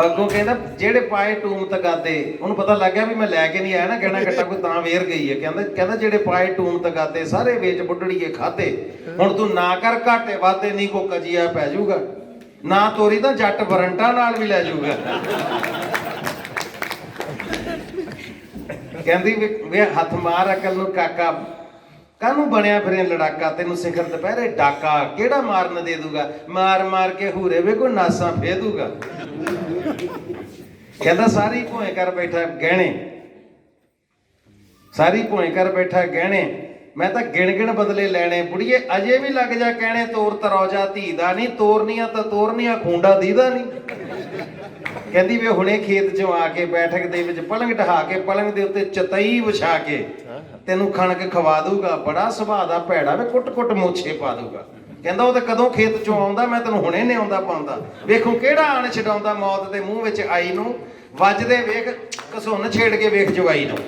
ਅੱਗੋਂ ਕਹਿੰਦਾ ਜਿਹੜੇ ਪਾਏ ਟੂਮ ਤਗਾਦੇ, ਉਹਨੂੰ ਪਤਾ ਲੱਗ ਗਿਆ ਵੀ ਮੈਂ ਲੈ ਕੇ ਨਹੀਂ ਆਇਆ ਨਾ ਗਹਿਣਾ ਗੱਟਾ, ਕੋਈ ਤਾਂ ਵੇਰ ਗਈ ਹੈ। ਕਹਿੰਦਾ ਜਿਹੜੇ ਪਾਏ ਟੂਮ ਤਗਾਦੇ ਸਾਰੇ ਵੇਚ ਬੁੱਢੜੀਏ ਖਾਦੇ, ਹੁਣ ਤੂੰ ਨਾ ਕਰ ਘਾਟੇ ਵਾਦੇ, ਨਹੀਂ ਕੋ ਕਜੀਆ ਪੈ ਜਾਊਗਾ, ਨਾ ਤੋਰੀ ਤਾਂ ਜੱਟ ਵਾਰੰਟਾਂ ਨਾਲ ਵੀ ਲੈ ਜਾਊਗਾ। ਕਹਿੰਦੀ ਵੇ ਹੱਥ ਮਾਰ ਅਕਲ ਨੂੰ ਕਾਕਾ, ਕਾਹਨੂੰ ਬਣਿਆ ਫਿਰੇ ਲੜਾਕਾ, ਤੈਨੂੰ ਸਿਖਰ ਦੁਪਹਿਰੇ ਡਾਕਾ ਕਿਹੜਾ ਮਾਰਨ ਦੇ ਦੂਗਾ, ਮਾਰ ਮਾਰ ਕੇ ਹੂਰੇ ਵੇ ਕੋਈ ਨਾਸਾਂ ਫੇ ਦੂਗਾ। ਕਹਿੰਦਾ ਸਾਰੀ ਭੋਏ ਕਰ ਬੈਠਾ ਗਹਿਣੇ, ਸਾਰੀ ਭੋਏ ਕਰ ਬੈਠਾ ਗਹਿਣੇ, ਮੈਂ ਤਾਂ ਗਿਣ ਗਿਣ ਬਦਲੇ ਲੈਣੇ, ਬੁੜੀਏ ਅਜੇ ਵੀ ਲੱਗ ਜਾ ਕਹਿਣੇ, ਤੋਰ ਤਰੌਜਾ ਧੀ ਦਾ ਨਹੀਂ, ਤੋਰਨੀਆਂ ਤਾਂ ਤੋਰਨੀਆਂ ਖੂੰਡਾ ਦੀਦਾ ਨਹੀਂ। ਕਹਿੰਦੀ ਵੇ ਹੁਣੇ ਖੇਤ ਚੋਂ ਆ ਕੇ ਬੈਠਕ ਦੇ ਵਿੱਚ ਪਲੰਗ ਢਹਾ ਕੇ, ਪਲੰਗ ਦੇ ਉੱਤੇ ਚਤਈ ਵਿਛਾ ਕੇ ਤੈਨੂੰ ਕਣਕ ਖਵਾ ਦੂਗਾ, ਬੜਾ ਸੁਭਾਅ ਦਾ ਭੈੜਾ ਵੇ, ਕੁੱਟ ਕੁੱਟ ਮੋਛੇ ਪਾ ਦੂਗਾ। ਕਹਿੰਦਾ ਉਹ ਤੇ ਕਦੋਂ ਖੇਤ ਚੋਂ ਆਉਂਦਾ, ਮੈਂ ਤੈਨੂੰ ਹੁਣੇ ਨੇ ਆਉਂਦਾ ਪਾਉਂਦਾ, ਵੇਖੋ ਕਿਹੜਾ ਆਣ ਛਡਾਉਂਦਾ ਮੌਤ ਦੇ ਮੂੰਹ ਵਿੱਚ ਆਈ ਨੂੰ, ਵੱਜਦੇ ਵੇਖ ਘਸੁੰਨ ਛੇੜ ਕੇ ਵੇਖ ਜਵਾਈ ਨੂੰ।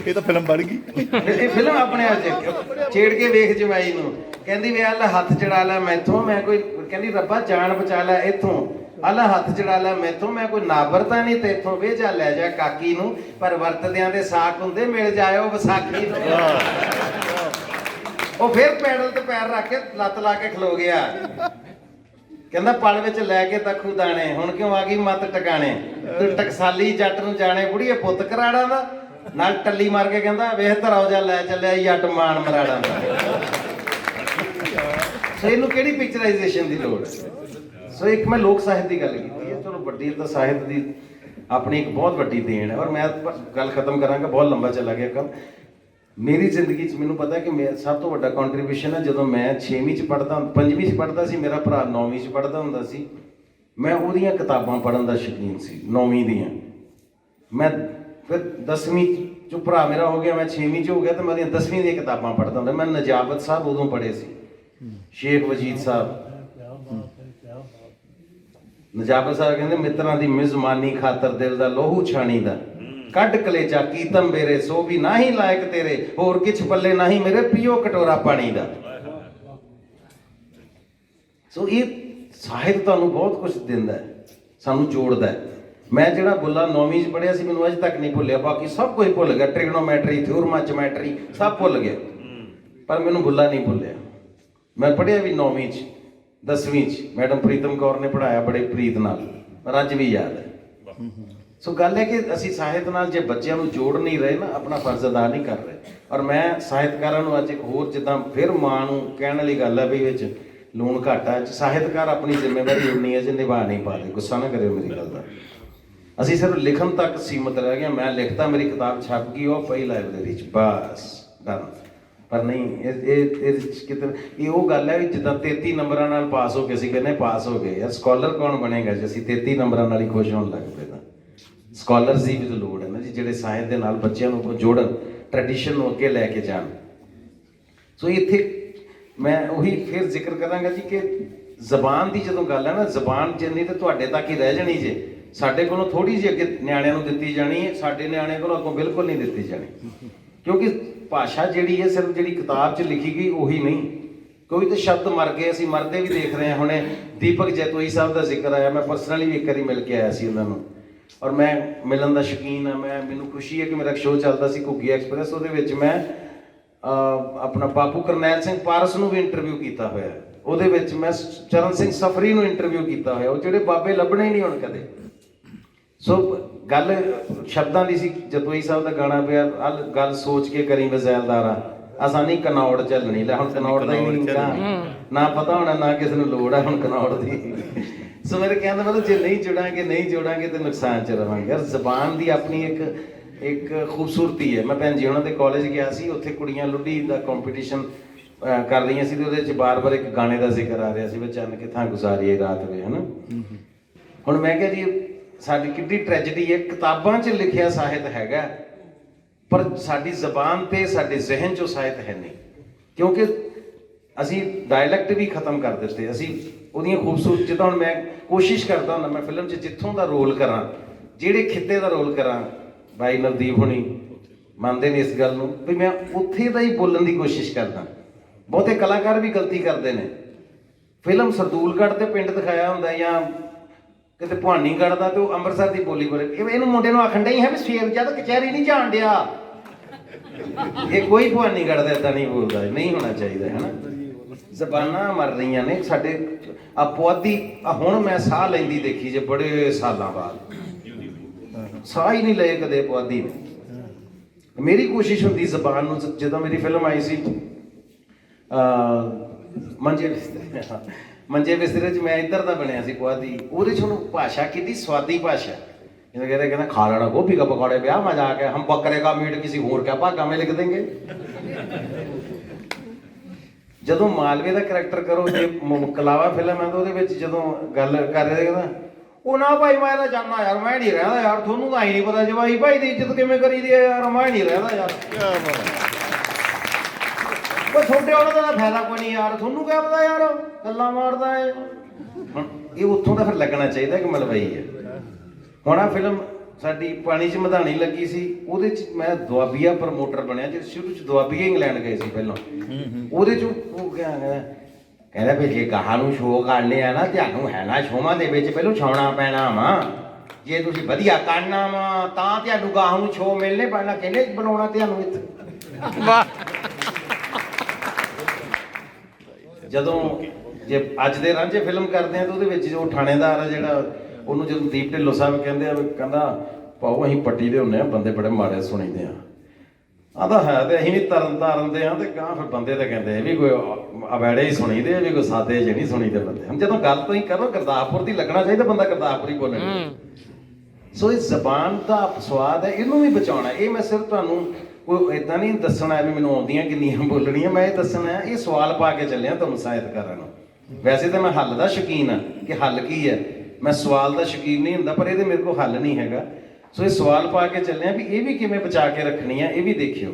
ਇਹ ਤਾਂ ਫਿਲਮ ਬਣ ਗਈ। ਇਹ ਫਿਲਮ ਆਪਣੇ ਆਪ ਚ ਛੇੜ ਕੇ ਵੇਖ ਜਵਾਈ ਨੂੰ। ਕਹਿੰਦੀ ਵੇ ਅੱਲਾ ਹੱਥ ਚੜਾ ਲੈ ਮੈਥੋਂ, ਮੈਂ ਕੋਈ, ਕਹਿੰਦੀ ਰੱਬਾ ਜਾਨ ਬਚਾ ਲੈ ਇੱਥੋਂ, ਅੱਲਾ ਹੱਥ ਚੜਾ ਲੈ ਮੈਥੋਂ, ਮੈਂ ਕੋਈ ਨਾਬਰਤਾ ਨਹੀਂ ਤੇਥੋਂ, ਵੇ ਜਾ ਲੈ ਜਾ ਕਾਕੀ ਨੂੰ, ਪਰ ਵਰਤਦਿਆਂ ਦੇ ਸਾਕ ਹੁੰਦੇ, ਮਿਲ ਜਾਇਓ ਵਿਸਾਖੀ ਨੂੰ। ਉਹ ਫਿਰ ਪੈਡਲ ਤੇ ਪੈਰ ਰੱਖ ਕੇ ਲੱਤ ਲਾ ਕੇ ਖਲੋ ਗਿਆ। ਕਹਿੰਦਾ ਪਲ ਵਿੱਚ ਲੈ ਕੇ ਤਖੂ ਦਾਣੇ, ਹੁਣ ਕਿਉਂ ਆ ਗਈ ਮੱਤ ਟਿਕਾਣੇ, ਤੂੰ ਟਕਸਾਲੀ ਜੱਟ ਨੂੰ ਜਾਣੇ, ਬੁੜੀਏ ਪੁੱਤ ਕਰਾੜਾ ਦਾ, ਨਾਲ ਟੱਲੀ ਮਾਰ ਕੇ ਕਹਿੰਦਾ ਵੇਖ ਧਰਾਓ ਜਾ ਲੈ ਚੱਲਿਆ ਜੱਟ ਮਾਨ ਮਰਾੜਾ ਦਾ। ਸੋ ਇਹਨੂੰ ਕਿਹੜੀ ਪਿਕਚਰਾਈਜੇਸ਼ਨ ਦੀ ਲੋੜ ਹੈ? ਸੋ ਇੱਕ ਮੈਂ ਲੋਕ ਸਾਹਿਤ ਦੀ ਗੱਲ ਕੀਤੀ ਹੈ, ਚਲੋ ਵੱਡੀ ਤਾਂ ਸਾਹਿਤ ਦੀ ਆਪਣੀ ਇੱਕ ਬਹੁਤ ਵੱਡੀ ਦੇਣ ਹੈ। ਔਰ ਮੈਂ ਗੱਲ ਖਤਮ ਕਰਾਂਗਾ, ਬਹੁਤ ਲੰਬਾ ਚਲਾ ਗਿਆ ਕੰਮ। ਮੇਰੀ ਜ਼ਿੰਦਗੀ 'ਚ ਮੈਨੂੰ ਪਤਾ ਕਿ ਮੇਰਾ ਸਭ ਤੋਂ ਵੱਡਾ ਕੰਟਰੀਬਿਊਸ਼ਨ ਹੈ, ਜਦੋਂ ਮੈਂ 6ਵੀਂ 'ਚ ਪੜ੍ਹਦਾ, 5ਵੀਂ 'ਚ ਪੜ੍ਹਦਾ ਸੀ, ਮੇਰਾ ਭਰਾ 9ਵੀਂ 'ਚ ਪੜ੍ਹਦਾ ਹੁੰਦਾ ਸੀ, ਮੈਂ ਉਹਦੀਆਂ ਕਿਤਾਬਾਂ ਪੜ੍ਹਨ ਦਾ ਸ਼ੌਕੀਨ ਸੀ, 9ਵੀਂ ਦੀਆਂ। ਮੈਂ ਫਿਰ 10ਵੀਂ 'ਚ ਭਰਾ ਮੇਰਾ ਹੋ ਗਿਆ, ਮੈਂ 6ਵੀਂ 'ਚ ਹੋ ਗਿਆ, ਤੇ ਮੈਂ ਉਹਦੀਆਂ 10ਵੀਂ ਦੀਆਂ ਕਿਤਾਬਾਂ ਪੜ੍ਹਦਾ ਹੁੰਦਾ। ਮੈਂ ਨਜਾਬਤ ਸਾਹਿਬ ਉਦੋਂ ਪੜ੍ਹੇ ਸੀ, ਸ਼ੇਖ ਵਜੀਦ ਸਾਹਿਬ। ਨਜਾਬਤ ਸਾਹਿਬ ਕਹਿੰਦੇ ਮਿੱਤਰਾਂ ਦੀ ਮਿਜ਼ਮਾਨੀ ਖਾਤਰ ਦਿਲ ਦਾ ਲੋਹੂ ਛਾਣੀ ਦਾ, ਕੱਢ ਕਲੇਜਾ ਕੀਤਮ ਮੇਰੇ, ਸੋ ਵੀ ਨਾਹੀ ਲਾਇਕ ਤੇਰੇ, ਹੋਰ ਕਿਛ ਪੱਲੇ ਨਾਹੀ ਮੇਰੇ, ਪੀਓ ਕਟੋਰਾ ਪਾਣੀ ਦਾ। ਸੋ ਇਹ ਸਾਹਿਤ ਤੁਹਾਨੂੰ ਬਹੁਤ ਕੁਝ ਦਿੰਦਾ ਹੈ, ਸਾਨੂੰ ਜੋੜਦਾ ਹੈ। ਮੈਂ ਜਿਹੜਾ ਬੁੱਲਾ 9ਵੀਂ 'ਚ ਪੜ੍ਹਿਆ ਸੀ, ਮੈਨੂੰ ਅਜੇ ਤੱਕ ਨਹੀਂ ਭੁੱਲਿਆ, ਬਾਕੀ ਸਭ ਕੁਝ ਭੁੱਲ ਗਿਆ, ਟ੍ਰਿਗਨੋਮੈਟਰੀ, ਥਿਊਰਮਾਂ, ਜਮੈਟਰੀ ਸਭ ਭੁੱਲ ਗਿਆ, ਪਰ ਮੈਨੂੰ ਬੁੱਲਾ ਨਹੀਂ ਭੁੱਲਿਆ। ਮੈਂ ਪੜ੍ਹਿਆ ਵੀ 9ਵੀਂ 'ਚ, 10ਵੀਂ 'ਚ ਮੈਡਮ ਪ੍ਰੀਤਮ ਕੌਰ ਨੇ ਪੜ੍ਹਾਇਆ ਬੜੇ ਪ੍ਰੀਤ ਨਾਲ, ਪਰ ਅੱਜ ਵੀ ਯਾਦ ਹੈ। ਸੋ ਗੱਲ ਹੈ ਕਿ ਅਸੀਂ ਸਾਹਿਤ ਨਾਲ ਜੇ ਬੱਚਿਆਂ ਨੂੰ ਜੋੜ ਨਹੀਂ ਰਹੇ ਨਾ, ਆਪਣਾ ਫਰਜ਼ ਅਦਾ ਨਹੀਂ ਕਰ ਰਹੇ। ਔਰ ਮੈਂ ਸਾਹਿਤਕਾਰਾਂ ਨੂੰ ਅੱਜ ਇੱਕ ਹੋਰ, ਜਿੱਦਾਂ ਫਿਰ ਮਾਂ ਨੂੰ ਕਹਿਣ ਵਾਲੀ ਗੱਲ ਹੈ ਵੀ ਵਿੱਚ ਲੂਣ ਘਾਟਾ, ਸਾਹਿਤਕਾਰ ਆਪਣੀ ਜ਼ਿੰਮੇਵਾਰੀ ਉਨੀ ਹੈ ਜੇ ਨਿਭਾ ਨਹੀਂ ਪਾ ਰਹੇ। ਗੁੱਸਾ ਨਾ ਕਰਿਓ ਮੇਰੀ ਗੱਲ ਦਾ, ਅਸੀਂ ਸਿਰਫ ਲਿਖਣ ਤੱਕ ਸੀਮਤ ਰਹਿ ਗਏ। ਮੈਂ ਲਿਖਤਾ, ਮੇਰੀ ਕਿਤਾਬ ਛਪ ਗਈ, ਉਹ ਪਈ ਲਾਇਬ੍ਰੇਰੀ 'ਚ, ਬਸ ਡਨ। ਪਰ ਨਹੀਂ, ਇਹ ਕਿਤੇ ਇਹ ਉਹ ਗੱਲ ਹੈ ਵੀ ਜਿੱਦਾਂ 33 ਨੰਬਰਾਂ ਨਾਲ ਪਾਸ ਹੋ ਕੇ ਅਸੀਂ ਕਹਿੰਦੇ ਪਾਸ ਹੋ ਗਏ, ਯਾਰ ਸਕਾਲਰ ਕੌਣ ਬਣੇਗਾ ਜੇ ਅਸੀਂ 33 ਨੰਬਰਾਂ ਨਾਲ ਹੀ ਖੁਸ਼ ਹੋਣ ਲੱਗ ਪਏ? ਤਾਂ ਸਕਾਲਰਸ ਦੀ ਵੀ ਤਾਂ ਲੋੜ ਹੈ ਨਾ ਜੀ, ਜਿਹੜੇ ਸਾਹਿਤ ਦੇ ਨਾਲ ਬੱਚਿਆਂ ਨੂੰ ਜੋੜਨ, ਟ੍ਰੈਡੀਸ਼ਨ ਨੂੰ ਅੱਗੇ ਲੈ ਕੇ ਜਾਣ। ਸੋ ਇੱਥੇ ਮੈਂ ਉਹੀ ਫਿਰ ਜ਼ਿਕਰ ਕਰਾਂਗਾ ਜੀ ਕਿ ਜ਼ਬਾਨ ਦੀ ਜਦੋਂ ਗੱਲ ਹੈ ਨਾ, ਜ਼ਬਾਨ ਜਿੰਨੀ ਤਾਂ ਤੁਹਾਡੇ ਤੱਕ ਹੀ ਰਹਿ ਜਾਣੀ ਜੇ, ਸਾਡੇ ਕੋਲੋਂ ਥੋੜੀ ਜਿਹੀ ਅੱਗੇ ਨਿਆਣਿਆਂ ਨੂੰ ਦਿੱਤੀ ਜਾਣੀ ਹੈ, ਸਾਡੇ ਨਿਆਣਿਆਂ ਕੋਲੋਂ ਅੱਗੋਂ ਬਿਲਕੁਲ ਨਹੀਂ ਦਿੱਤੀ ਜਾਣੀ। ਕਿਉਂਕਿ ਭਾਸ਼ਾ ਜਿਹੜੀ ਹੈ ਸਿਰਫ ਜਿਹੜੀ ਕਿਤਾਬ 'ਚ ਲਿਖੀ ਗਈ ਉਹੀ ਨਹੀਂ, ਕੋਈ ਤਾਂ ਸ਼ਬਦ ਮਰ ਗਏ, ਅਸੀਂ ਮਰਦੇ ਵੀ ਦੇਖ ਰਹੇ ਹਾਂ। ਹੁਣੇ ਦੀਪਕ ਜੈਤੋਈ ਸਾਹਿਬ ਦਾ ਜ਼ਿਕਰ ਆਇਆ, ਮੈਂ ਪਰਸਨਲੀ ਵੀ ਇੱਕ ਵਾਰੀ ਮਿਲ ਕੇ ਆਇਆ ਸੀ ਉਹਨਾਂ ਨੂੰ, ਔਰ ਮੈਂ ਮਿਲਣ ਦਾ ਸ਼ੌਕੀਨ ਹਾਂ। ਮੈਨੂੰ ਖੁਸ਼ੀ ਹੈ ਕਿ ਮੇਰਾ ਸ਼ੋਅ ਚੱਲਦਾ ਸੀ ਘੁੱਗੀ ਐਕਸਪ੍ਰੈਸ, ਉਹਦੇ ਵਿੱਚ ਮੈਂ ਆਪਣਾ ਬਾਪੂ ਕਰਨੈਲ ਸਿੰਘ ਪਾਰਸ ਨੂੰ ਵੀ ਇੰਟਰਵਿਊ ਕੀਤਾ ਹੋਇਆ, ਉਹਦੇ ਵਿੱਚ ਮੈਂ ਚਰਨ ਸਿੰਘ ਸਫਰੀ ਨੂੰ ਇੰਟਰਵਿਊ ਕੀਤਾ ਹੋਇਆ, ਉਹ ਜਿਹੜੇ ਬਾਬੇ ਲੱਭਣੇ ਹੀ ਨਹੀਂ ਹੁਣ ਕਦੇ। ਸੋ ਗੱਲ ਸ਼ਬਦਾਂ ਦੀ ਸੀ। ਜਤੋਈ ਸਾਹਿਬ ਦਾ ਗਾਣਾ ਪਿਆ, ਗੱਲ ਸੋਚ ਕੇ ਕਰੀ ਵਜ਼ੈਲਦਾਰਾ, ਆਸਾਨੀ ਕਨੌੜ ਚੱਲਣੀ। ਲੈ ਹੁਣ ਕਨੌੜ ਦਾ ਹੀ ਨਹੀਂ ਨਾ ਪਤਾ ਹੋਣਾ, ਨਾ ਕਿਸੇ ਨੂੰ ਲੋੜ ਹੈ ਹੁਣ ਕਨੌੜ ਦੀ। ਸੋ ਮੇਰੇ ਕਹਿਣ ਦਾ ਮਤਲਬ, ਜੇ ਨਹੀਂ ਜੋੜਾਂਗੇ ਤੇ ਨੁਕਸਾਨ 'ਚ ਰਵਾਂਗੇ। ਯਾਰ ਜ਼ਬਾਨ ਦੀ ਆਪਣੀ ਇੱਕ ਖੂਬਸੂਰਤੀ ਹੈ। ਮੈਂ ਭੈਣ ਜੀ ਉਹਨਾਂ ਦੇ ਕਾਲਜ ਗਿਆ ਸੀ, ਉੱਥੇ ਕੁੜੀਆਂ ਲੁੱਡੀ ਦਾ ਕੰਪੀਟੀਸ਼ਨ ਕਰ ਰਹੀਆਂ ਸੀ, ਤੇ ਉਹਦੇ 'ਚ ਬਾਰ-ਬਾਰ ਇੱਕ ਗਾਣੇ ਦਾ ਜ਼ਿਕਰ ਆ ਰਿਹਾ ਸੀ, ਵੀ ਚੰਨ ਕਿੱਥਾਂ ਗੁਜ਼ਾਰੀਏ ਰਾਤ ਵੇ, ਹਨਾ। ਹੁਣ ਮੈਂ ਕਿਹਾ ਜੀ ਸਾਡੀ ਕਿੰਨੀ ਟ੍ਰੈਜਡੀ ਹੈ, ਕਿਤਾਬਾਂ 'ਚ ਲਿਖਿਆ ਸਾਹਿਤ ਹੈਗਾ, ਪਰ ਸਾਡੀ ਜ਼ਬਾਨ ਤੇ ਸਾਡੇ ਜ਼ਿਹਨ 'ਚੋਂ ਸਾਹਿਤ ਹੈ ਨਹੀਂ। ਕਿਉਂਕਿ ਅਸੀਂ ਡਾਇਲੈਕਟ ਵੀ ਖਤਮ ਕਰ ਦਿੱਤੇ। ਅਸੀਂ ਉਹਦੀਆਂ ਖੂਬਸੂਰਤ, ਜਿੱਦਾਂ ਹੁਣ ਮੈਂ ਕੋਸ਼ਿਸ਼ ਕਰਦਾ ਹੁੰਦਾ ਮੈਂ ਫਿਲਮ 'ਚ ਜਿੱਥੋਂ ਦਾ ਰੋਲ ਕਰਾਂ, ਜਿਹੜੇ ਖਿੱਤੇ ਦਾ ਰੋਲ ਕਰਾਂ, ਬਾਈ ਨਵਦੀਪ ਹੋਣੀ ਮੰਨਦੇ ਨੇ ਇਸ ਗੱਲ ਨੂੰ ਵੀ ਮੈਂ ਉੱਥੇ ਦਾ ਹੀ ਬੋਲਣ ਦੀ ਕੋਸ਼ਿਸ਼ ਕਰਦਾ। ਬਹੁਤੇ ਕਲਾਕਾਰ ਵੀ ਗਲਤੀ ਕਰਦੇ ਨੇ, ਫਿਲਮ ਸਰਦੂਲਗੜ੍ਹ ਤੇ ਪਿੰਡ ਦਿਖਾਇਆ ਹੁੰਦਾ ਜਾਂ ਕਿਤੇ ਭਵਾਨੀਗੜ੍ਹ ਦਾ ਤੇ ਉਹ ਅੰਮ੍ਰਿਤਸਰ ਦੀ ਬੋਲੀ ਬੋਲੇ। ਇਹਨੂੰ ਮੁੰਡੇ ਨੂੰ ਆਖਣ ਡਈ ਹੈ ਵੀ ਸਵੇਰ ਜਦ ਕਚਹਿਰੀ ਨਹੀਂ ਜਾਣ ਡਿਆ, ਇਹ ਕੋਈ ਭਵਾਨੀਗੜ੍ਹ ਦਾ ਏਦਾਂ ਨਹੀਂ ਬੋਲਦਾ, ਨਹੀਂ ਹੋਣਾ ਚਾਹੀਦਾ ਹੈ ਨਾ। ਜ਼ਬਾਨਾਂ ਮਰ ਰਹੀਆਂ ਨੇ ਸਾਡੇ। ਪੁਆਧੀ ਹੁਣ ਮੈਂ ਸਾਹ ਲੈਂਦੀ ਦੇਖੀ ਜੇ ਬੜੇ ਸਾਲਾਂ ਬਾਅਦ, ਸਾਹ ਹੀ ਨਹੀਂ ਲਏ ਕਦੇ ਪੁਆਧੀ ਨੇ। ਮੇਰੀ ਕੋਸ਼ਿਸ਼ ਹੁੰਦੀ ਜ਼ਬਾਨ ਨੂੰ, ਜਦੋਂ ਮੇਰੀ ਫਿਲਮ ਆਈ ਸੀ ਮੰਜੇ ਬਿਸਤਰੇ 'ਚ ਮੈਂ ਇੱਧਰ ਦਾ ਬਣਿਆ ਸੀ ਪੁਆਧੀ, ਉਹਦੇ 'ਚ ਉਹਨੂੰ ਭਾਸ਼ਾ ਕਿੰਨੀ ਸਵਾਦੀ ਭਾਸ਼ਾ, ਜਿਵੇਂ ਕਹਿੰਦਾ ਖਾ ਲੈਣਾ ਗੋਭੀ ਕਾ ਪਕੌੜੇ ਵਿਆਹ ਮਜ਼ਾ ਆ ਗਿਆ, ਹਮ ਬੱਕਰੇ ਕਾ ਮੀਟ ਕਿਸੇ ਹੋਰ ਕਿਆ ਭਾਗਾਂ में ਲਿਖ ਦੇਂਗੇ। ਜਦੋਂ ਮਾਲਵੇ ਦਾ ਕਰੈਕਟਰ ਕਰੋ, ਜੇ ਕਲਾਵਾ ਫਿਲਮ ਹੈ ਤਾਂ ਉਹਦੇ ਵਿੱਚ ਜਦੋਂ ਗੱਲ ਕਰ ਰਹੇ ਕਹਿੰਦਾ ਉਹ ਨਾ ਭਾਈ ਮੈਂ ਤਾਂ ਜਾਣਾ ਯਾਰ, ਮੈਂ ਨਹੀਂ ਰਹਿੰਦਾ ਯਾਰ, ਤੁਹਾਨੂੰ ਤਾਂ ਹੀ ਨਹੀਂ ਪਤਾ ਜਵਾਈ ਭਾਈ ਦੀ ਇੱਜ਼ਤ ਕਿਵੇਂ ਕਰੀਦੀ ਹੈ ਯਾਰ, ਮੈਂ ਨਹੀਂ ਰਹਿੰਦਾ ਯਾਰ। ਉਹ ਛੋਟੇ ਉਹਨਾਂ ਦਾ ਫਾਇਦਾ ਕੋਈ ਨਹੀਂ ਯਾਰ, ਤੁਹਾਨੂੰ ਕਿਆ ਪਤਾ ਯਾਰ, ਗੱਲਾਂ ਮਾਰਦਾ ਹੈ। ਹੁਣ ਇਹ ਉੱਥੋਂ ਦਾ ਫਿਰ ਲੱਗਣਾ ਚਾਹੀਦਾ ਕਿ ਮਲਵਈ ਹੈ। ਹੁਣ ਆਹ ਫਿਲਮ ਸਾਡੀ ਪਾਣੀ 'ਚ ਮਧਾਣੀ ਲੱਗੀ ਸੀ, ਉਹਦੇ 'ਚ ਮੈਂ ਦੁਆਬੀਆ ਪ੍ਰਮੋਟਰ ਬਣਿਆ, ਜੇ ਸ਼ੁਰੂ 'ਚ ਦੁਆਬੀਆ ਇੰਗਲੈਂਡ ਗਏ ਸੀ ਪਹਿਲਾਂ। ਉਹਦੇ 'ਚ ਉਹ ਕਹਿੰਦਾ ਵੀ ਜੇ ਗਾਹਾਂ ਨੂੰ ਸ਼ੋਅ ਕਰਨੇ ਆ ਨਾ, ਤੁਹਾਨੂੰ ਹੈ ਨਾ ਸ਼ੋਆਂ ਦੇ ਵਿੱਚ ਪਹਿਲਾਂ ਛਾਉਣਾ ਪੈਣਾ ਵਾ, ਜੇ ਤੁਸੀਂ ਵਧੀਆ ਕਰਨਾ ਵਾ ਤਾਂ ਤੁਹਾਨੂੰ ਗਾਹਾਂ ਨੂੰ ਸ਼ੋਅ ਮਿਲਣੇ ਪੈਣਾ, ਕਹਿੰਦੇ ਬਣਾਉਣਾ ਤੁਹਾਨੂੰ ਇੱਥੇ। ਵਾਹ। ਜਦੋਂ ਜੇ ਅੱਜ ਦੇ ਰਾਂਝੇ ਫਿਲਮ ਕਰਦੇ ਆ ਤਾਂ ਉਹਦੇ ਵਿੱਚ ਜੋ ਥਾਣੇਦਾਰ ਆ ਜਿਹੜਾ, ਉਹਨੂੰ ਜਦੋਂ ਦੀਪ ਢਿੱਲੋਂ ਸਾਹਿਬ ਕਹਿੰਦੇ ਆ, ਕਹਿੰਦਾ ਪਾਓ ਅਸੀਂ ਪੱਟੀ ਦੇ ਹੁੰਦੇ ਆ, ਬੰਦੇ ਬੜੇ ਮਾੜੇ ਸੁਣੀਦੇ ਆ। ਆਹਦਾ ਹੈ ਤੇ ਅਸੀਂ ਵੀ ਤਰਨ ਦੇ ਆ, ਤੇ ਗਾਂ ਫਿਰ ਬੰਦੇ ਤਾਂ ਕਹਿੰਦੇ ਇਹ ਵੀ ਕੋਈ ਅਵੈੜੇ ਹੀ ਸੁਣੀਦੇ, ਇਹ ਵੀ ਕੋਈ ਸਾਦੇ ਜਿਹੇ ਨਹੀਂ ਸੁਣੀਦੇ ਬੰਦੇ। ਹੁਣ ਜਦੋਂ ਗੱਲ ਤੁਸੀਂ ਕਰੋ ਗੁਰਦਾਸਪੁਰ ਦੀ ਲੱਗਣਾ ਚਾਹੀਦਾ, ਬੰਦਾ ਗੁਰਦਾਸਪੁਰ ਹੀ ਬੋਲਣਾ। ਸੋ ਇਹ ਜ਼ਬਾਨ ਦਾ ਸਵਾਦ ਹੈ, ਇਹਨੂੰ ਵੀ ਬਚਾਉਣਾ। ਇਹ ਮੈਂ ਸਿਰਫ ਤੁਹਾਨੂੰ ਕੋਈ ਏਦਾਂ ਨਹੀਂ ਦੱਸਣਾ ਵੀ ਮੈਨੂੰ ਆਉਂਦੀਆਂ ਕਿੰਨੀਆਂ ਬੋਲਣੀਆਂ, ਮੈਂ ਇਹ ਦੱਸਣਾ ਇਹ ਸਵਾਲ ਪਾ ਕੇ ਚੱਲਿਆ ਤੁਹਾਨੂੰ ਸਾਹਿਤਕਾਰਾਂ ਨੂੰ। ਵੈਸੇ ਤਾਂ ਮੈਂ ਹੱਲ ਦਾ ਸ਼ੌਕੀਨ ਹਾਂ ਕਿ ਹੱਲ ਕੀ ਹੈ, ਮੈਂ ਸਵਾਲ ਦਾ ਸ਼ੌਕੀਨ ਨਹੀਂ ਹੁੰਦਾ, ਪਰ ਇਹਦੇ ਮੇਰੇ ਕੋਲ ਹੱਲ ਨਹੀਂ ਹੈਗਾ। ਸੋ ਇਹ ਸਵਾਲ ਪਾ ਕੇ ਚੱਲਿਆ ਵੀ ਇਹ ਵੀ ਕਿਵੇਂ ਬਚਾ ਕੇ ਰੱਖਣੀ ਹੈ, ਇਹ ਵੀ ਦੇਖਿਓ।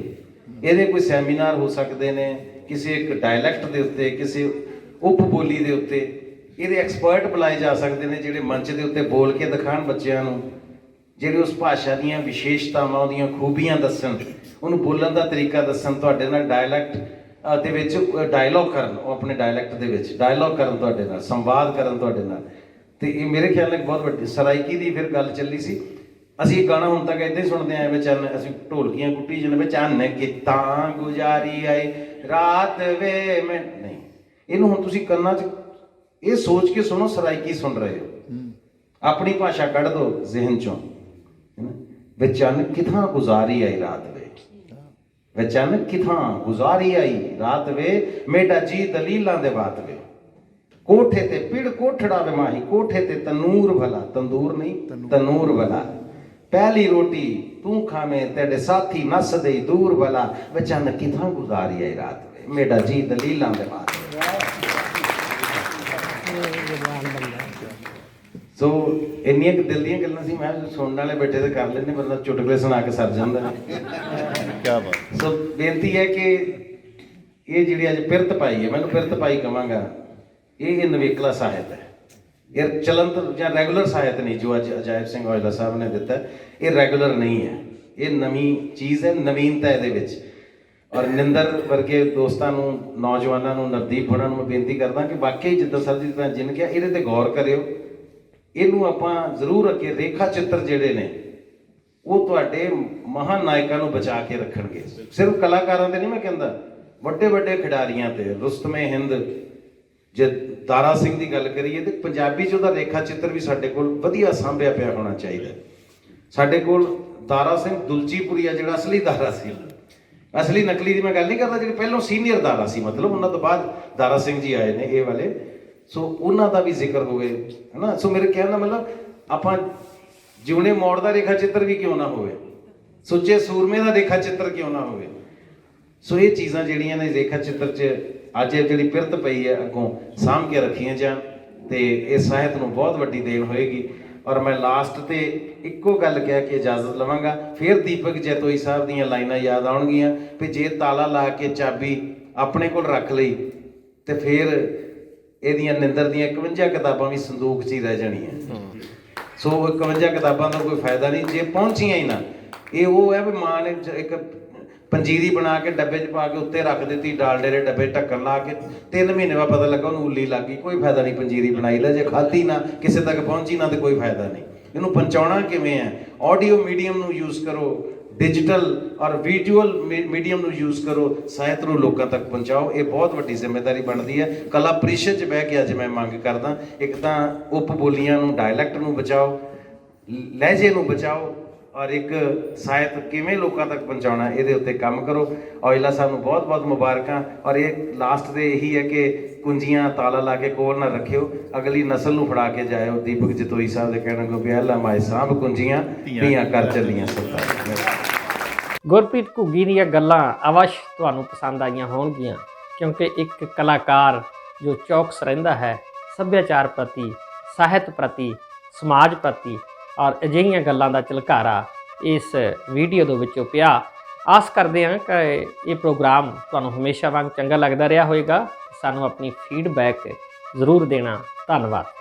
ਇਹਦੇ ਕੋਈ ਸੈਮੀਨਾਰ ਹੋ ਸਕਦੇ ਨੇ ਕਿਸੇ ਇੱਕ ਡਾਇਲੈਕਟ ਦੇ ਉੱਤੇ, ਕਿਸੇ ਉਪ ਬੋਲੀ ਦੇ ਉੱਤੇ, ਇਹਦੇ ਐਕਸਪਰਟ ਬੁਲਾਏ ਜਾ ਸਕਦੇ ਨੇ ਜਿਹੜੇ ਮੰਚ ਦੇ ਉੱਤੇ ਬੋਲ ਕੇ ਦਿਖਾਣ ਬੱਚਿਆਂ ਨੂੰ, ਜਿਹੜੇ ਉਸ ਭਾਸ਼ਾ ਦੀਆਂ ਵਿਸ਼ੇਸ਼ਤਾਵਾਂ, ਉਹਦੀਆਂ ਖੂਬੀਆਂ ਦੱਸਣ, ਉਹਨੂੰ ਬੋਲਣ ਦਾ ਤਰੀਕਾ ਦੱਸਣ, ਤੁਹਾਡੇ ਨਾਲ ਡਾਇਲੈਕਟ ਦੇ ਵਿੱਚ ਡਾਇਲੌਗ ਕਰਨ, ਉਹ ਆਪਣੇ ਡਾਇਲੈਕਟ ਦੇ ਵਿੱਚ ਡਾਇਲੌਗ ਕਰਨ ਤੁਹਾਡੇ ਨਾਲ, ਸੰਵਾਦ ਕਰਨ ਤੁਹਾਡੇ ਨਾਲ। ਤੇ ਇਹ ਮੇਰੇ ਖਿਆਲ ਨਾਲ ਬਹੁਤ ਵੱਡੀ ਸਰਾਇਕੀ ਦੀ ਫਿਰ ਗੱਲ ਚੱਲੀ ਸੀ। ਅਸੀਂ ਇਹ ਗਾਣਾ ਹੁਣ ਤੱਕ ਏਦਾਂ ਹੀ ਸੁਣਦੇ ਆਏ, ਵਿੱਚ ਅਸੀਂ ਢੋਲਕੀਆਂ ਕੁੱਟੀ ਜਾਂਦੇ ਵਿੱਚ ਅੰਨ ਕਿੱਦਾਂ ਗੁਜ਼ਾਰੀ ਆਏ ਰਾਤ ਵੇ ਮੈਂ ਨਹੀਂ, ਇਹਨੂੰ ਹੁਣ ਤੁਸੀਂ ਕੰਨਾਂ 'ਚ ਇਹ ਸੋਚ ਕੇ ਸੁਣੋ, ਸਰਾਇਕੀ ਸੁਣ ਰਹੇ ਹੋ, ਆਪਣੀ ਭਾਸ਼ਾ ਕੱਢ ਦਿਓ ਜ਼ਿਹਨ 'ਚੋਂ। ਵਿੱਚ ਅੰਨ ਕਿੱਥਾਂ ਗੁਜ਼ਾਰੀ ਆਈ ਰਾਤ ਵੇ, ਵਿੱਚ ਅੰਨ ਕਿੱਥਾਂ ਗੁਜ਼ਾਰੀ ਆਈ ਰਾਤ ਵੇ, ਮੇਰਾ ਜੀ ਦਲੀਲਾਂ ਦੇ ਬਾਤ ਵੇ, ਕੋਠੇ ਤੇ ਪਿੜ ਕੋਠੜਾ ਵੇ ਮਾਹੀ, ਕੋਠੇ ਤੇ ਤਨੂਰ ਭਲਾ, ਤੰਦੂਰ ਨਹੀਂ ਤਨੂਰ ਭਲਾ, ਪਹਿਲੀ ਰੋਟੀ ਤੂੰ ਖਾਵੇਂ ਤੇਰੇ ਸਾਥੀ ਨੱਸਦੇ ਦੂਰ ਭਲਾ, ਵਿੱਚ ਅੰਨ ਕਿੱਥਾਂ ਗੁਜ਼ਾਰੀ ਆਈ ਰਾਤ ਵੇ, ਮੇਰਾ ਜੀ ਦਲੀਲਾਂ ਦੇ ਬਾਤ। ਸੋ ਇੰਨੀਆਂ ਕੁ ਦਿਲ ਦੀਆਂ ਗੱਲਾਂ ਸੀ, ਮੈਂ ਸੁਣਨ ਵਾਲੇ ਬੈਠੇ ਤੇ ਕਰ ਲੈਂਦੇ, ਬੰਦਾ ਚੁਟਕਲੇ ਸੁਣਾ ਕੇ ਸਰ ਜਾਂਦਾ। ਕਿਆ ਬਾਤ। ਸੋ ਬੇਨਤੀ ਹੈ ਕਿ ਇਹ ਜਿਹੜੀ ਅੱਜ ਪਿਰਤ ਪਾਈ ਹੈ, ਮੈਨੂੰ ਪਿਰਤ ਪਾਈ ਕਵਾਂਗਾ, ਇਹ ਨਵੇਕਲਾ ਸਾਹਿਤ ਹੈ। ਇਹ ਚਲੰਤ ਜਾਂ ਰੈਗੂਲਰ ਸਾਹਿਤ ਨਹੀਂ ਜੋ ਅੱਜ ਅਜਾਇਬ ਸਿੰਘ ਔਜਲਾ ਸਾਹਿਬ ਨੇ ਦਿੱਤਾ, ਇਹ ਰੈਗੂਲਰ ਨਹੀਂ ਹੈ, ਇਹ ਨਵੀਂ ਚੀਜ਼ ਹੈ, ਨਵੀਨਤਾ ਇਹਦੇ ਵਿੱਚ। ਔਰ ਨਿੰਦਰ ਵਰਗੇ ਦੋਸਤਾਂ ਨੂੰ, ਨੌਜਵਾਨਾਂ ਨੂੰ, ਨਵਦੀਪ ਹੋਣਾ ਨੂੰ ਮੈਂ ਬੇਨਤੀ ਕਰਦਾ ਕਿ ਵਾਕਈ ਜਿੱਦਾਂ ਸਰਜੀਤ ਭੈਣ ਜੀ ਨੇ ਕਿਹਾ, ਇਹਦੇ ਤੇ ਗੌਰ ਕਰਿਓ। ਇਹਨੂੰ ਆਪਾਂ ਜ਼ਰੂਰ ਅੱਗੇ ਰੇਖਾ ਚਿੱਤਰ ਜਿਹੜੇ ਨੇ ਉਹ ਤੁਹਾਡੇ ਮਹਾਨ ਨਾਇਕਾਂ ਨੂੰ ਬਚਾ ਕੇ ਰੱਖਣਗੇ। ਸਿਰਫ ਕਲਾਕਾਰਾਂ ਤੇ ਨਹੀਂ ਮੈਂ ਕਹਿੰਦਾ, ਵੱਡੇ ਵੱਡੇ ਖਿਡਾਰੀਆਂ ਤੇ, ਰੁਸਤਮੇ ਹਿੰਦ, ਜੇ ਦਾਰਾ ਸਿੰਘ ਦੀ ਗੱਲ ਕਰੀਏ ਤੇ ਪੰਜਾਬੀ 'ਚ ਉਹਦਾ ਰੇਖਾ ਚਿੱਤਰ ਵੀ ਸਾਡੇ ਕੋਲ ਵਧੀਆ ਸਾਂਭਿਆ ਪਿਆ ਹੋਣਾ ਚਾਹੀਦਾ। ਸਾਡੇ ਕੋਲ ਦਾਰਾ ਸਿੰਘ ਦੁਲਚੀਪੁਰੀਆ ਜਿਹੜਾ ਅਸਲੀ ਦਾਰਾ ਸੀ, ਅਸਲੀ ਨਕਲੀ ਦੀ ਮੈਂ ਗੱਲ ਨਹੀਂ ਕਰਦਾ, ਜਿਹੜੇ ਪਹਿਲਾਂ ਸੀਨੀਅਰ ਦਾਰਾ ਸੀ, ਮਤਲਬ ਉਹਨਾਂ ਤੋਂ ਬਾਅਦ ਦਾਰਾ ਸਿੰਘ ਜੀ ਆਏ ਨੇ ਇਹ ਵਾਲੇ, ਸੋ ਉਹਨਾਂ ਦਾ ਵੀ ਜ਼ਿਕਰ ਹੋਵੇ, ਹੈ ਨਾ। ਸੋ ਮੇਰੇ ਕਹਿਣ ਦਾ ਮਤਲਬ ਆਪਾਂ ਜਿਉਣੇ ਮੋੜ ਦਾ ਰੇਖਾ ਚਿੱਤਰ ਵੀ ਕਿਉਂ ਨਾ ਹੋਵੇ, ਸੁੱਚੇ ਸੂਰਮੇ ਦਾ ਰੇਖਾ ਚਿੱਤਰ ਕਿਉਂ ਨਾ ਹੋਵੇ। ਸੋ ਇਹ ਚੀਜ਼ਾਂ ਜਿਹੜੀਆਂ ਨੇ ਰੇਖਾ ਚਿੱਤਰ 'ਚ ਅੱਜ ਜਿਹੜੀ ਪਿਰਤ ਪਈ ਹੈ, ਅੱਗੋਂ ਸਾਂਭ ਕੇ ਰੱਖੀਆਂ ਜਾਣ ਤੇ ਇਹ ਸਾਹਿਤ ਨੂੰ ਬਹੁਤ ਵੱਡੀ ਦੇਣ ਹੋਏਗੀ। ਔਰ ਮੈਂ ਲਾਸਟ ਤੇ ਇੱਕੋ ਗੱਲ ਕਹਿ ਕੇ ਇਜਾਜ਼ਤ ਲਵਾਂਗਾ, ਫਿਰ ਦੀਪਕ ਜੈਤੋਈ ਸਾਹਿਬ ਦੀਆਂ ਲਾਈਨਾਂ ਯਾਦ ਆਉਣਗੀਆਂ ਵੀ ਜੇ ਤਾਲਾ ਲਾ ਕੇ ਚਾਬੀ ਆਪਣੇ ਕੋਲ ਰੱਖ ਲਈ ਤੇ ਫਿਰ ਇਹਦੀਆਂ ਨਿੰਦਰ ਦੀਆਂ 51 ਕਿਤਾਬਾਂ ਵੀ ਸੰਦੂਕ 'ਚ ਹੀ ਰਹਿ ਜਾਣੀਆਂ। ਸੋ 51 ਕਿਤਾਬਾਂ ਦਾ ਕੋਈ ਫਾਇਦਾ ਨਹੀਂ ਜੇ ਪਹੁੰਚੀਆਂ ਹੀ ਨਾ। ਇਹ ਉਹ ਹੈ ਵੀ ਮਾਂ ਨੇ ਇੱਕ ਪੰਜੀਰੀ ਬਣਾ ਕੇ ਡੱਬੇ 'ਚ ਪਾ ਕੇ ਉੱਤੇ ਰੱਖ ਦਿੱਤੀ, ਡਾਲਡੇ ਦੇ ਡੱਬੇ ਢੱਕਣ ਲਾ ਕੇ, 3 ਮਹੀਨੇ ਬਾਅਦ ਪਤਾ ਲੱਗਾ ਉਹਨੂੰ ਉੱਲੀ ਲੱਗ ਗਈ। ਕੋਈ ਫਾਇਦਾ ਨਹੀਂ ਪੰਜੀਰੀ ਬਣਾਈ ਲੈ, ਜੇ ਖਾਧੀ ਨਾ ਕਿਸੇ ਤੱਕ ਪਹੁੰਚੀ ਨਾ ਤੇ ਕੋਈ ਫਾਇਦਾ ਨਹੀਂ। ਇਹਨੂੰ ਪਹੁੰਚਾਉਣਾ ਕਿਵੇਂ ਹੈ? ਆਡੀਓ ਮੀਡੀਅਮ ਨੂੰ ਯੂਜ਼ ਕਰੋ, ਡਿਜੀਟਲ ਔਰ ਵਿਜ਼ੂਅਲ ਮੀਡੀਅਮ ਨੂੰ ਯੂਜ਼ ਕਰੋ, ਸਾਹਿਤ ਨੂੰ ਲੋਕਾਂ ਤੱਕ ਪਹੁੰਚਾਓ। ਇਹ ਬਹੁਤ ਵੱਡੀ ਜ਼ਿੰਮੇਵਾਰੀ ਬਣਦੀ ਹੈ। ਕਲਾ ਪਰਿਸ਼ਦ 'ਚ ਬਹਿ ਕੇ ਅੱਜ ਮੈਂ ਮੰਗ ਕਰਦਾ, ਇੱਕ ਤਾਂ ਉਪ ਬੋਲੀਆਂ ਨੂੰ, ਡਾਇਲੈਕਟ ਨੂੰ ਬਚਾਓ, ਲਹਿਜੇ ਨੂੰ ਬਚਾਓ, ਔਰ ਇੱਕ ਸਾਹਿਤ ਕਿਵੇਂ ਲੋਕਾਂ ਤੱਕ ਪਹੁੰਚਾਉਣਾ ਇਹਦੇ ਉੱਤੇ ਕੰਮ ਕਰੋ। ਔਜਲਾ ਸਾਹਿਬ ਨੂੰ ਬਹੁਤ ਬਹੁਤ ਮੁਬਾਰਕਾਂ। ਔਰ ਇਹ ਲਾਸਟ ਦੇ ਇਹੀ ਹੈ ਕਿ ਕੁੰਜੀਆਂ ਤਾਲਾ ਲਾ ਕੇ ਕੋਲ ਨਾ ਰੱਖਿਓ, ਅਗਲੀ ਨਸਲ ਨੂੰ ਫੜਾ ਕੇ ਜਾਇਓ। ਦੀਪਕ ਜਤੋਈ ਸਾਹਿਬ ਦੇ ਕਹਿਣ ਕੋ ਪਿਆਲਾ ਮਾਏ ਸਾਂਭ ਕੁੰਜੀਆਂ ਧੀਆਂ ਕਰ ਚੱਲੀਆਂ ਸਰਦਾਰ। ਗੁਰਪ੍ਰੀਤ ਘੁੱਗੀ ਦੀਆਂ ਗੱਲਾਂ ਅਵਸ਼ ਤੁਹਾਨੂੰ ਪਸੰਦ ਆਈਆਂ ਹੋਣਗੀਆਂ, ਕਿਉਂਕਿ ਇੱਕ ਕਲਾਕਾਰ ਜੋ ਚੌਕਸ ਰਹਿੰਦਾ ਹੈ ਸੱਭਿਆਚਾਰ ਪ੍ਰਤੀ, ਸਾਹਿਤ ਪ੍ਰਤੀ, ਸਮਾਜ ਪ੍ਰਤੀ, ਔਰ ਅਜਿਹੀਆਂ ਗੱਲਾਂ ਦਾ ਝਲਕਾਰਾ ਇਸ ਵੀਡੀਓ ਦੇ ਵਿੱਚੋਂ ਪਿਆ। ਆਸ ਕਰਦੇ ਹਾਂ ਕਿ ਇਹ ਪ੍ਰੋਗਰਾਮ ਤੁਹਾਨੂੰ ਹਮੇਸ਼ਾ ਵਾਂਗ ਚੰਗਾ ਲੱਗਦਾ ਰਿਹਾ ਹੋਵੇਗਾ। ਸਾਨੂੰ ਆਪਣੀ ਫੀਡਬੈਕ ਜ਼ਰੂਰ ਦੇਣਾ। ਧੰਨਵਾਦ।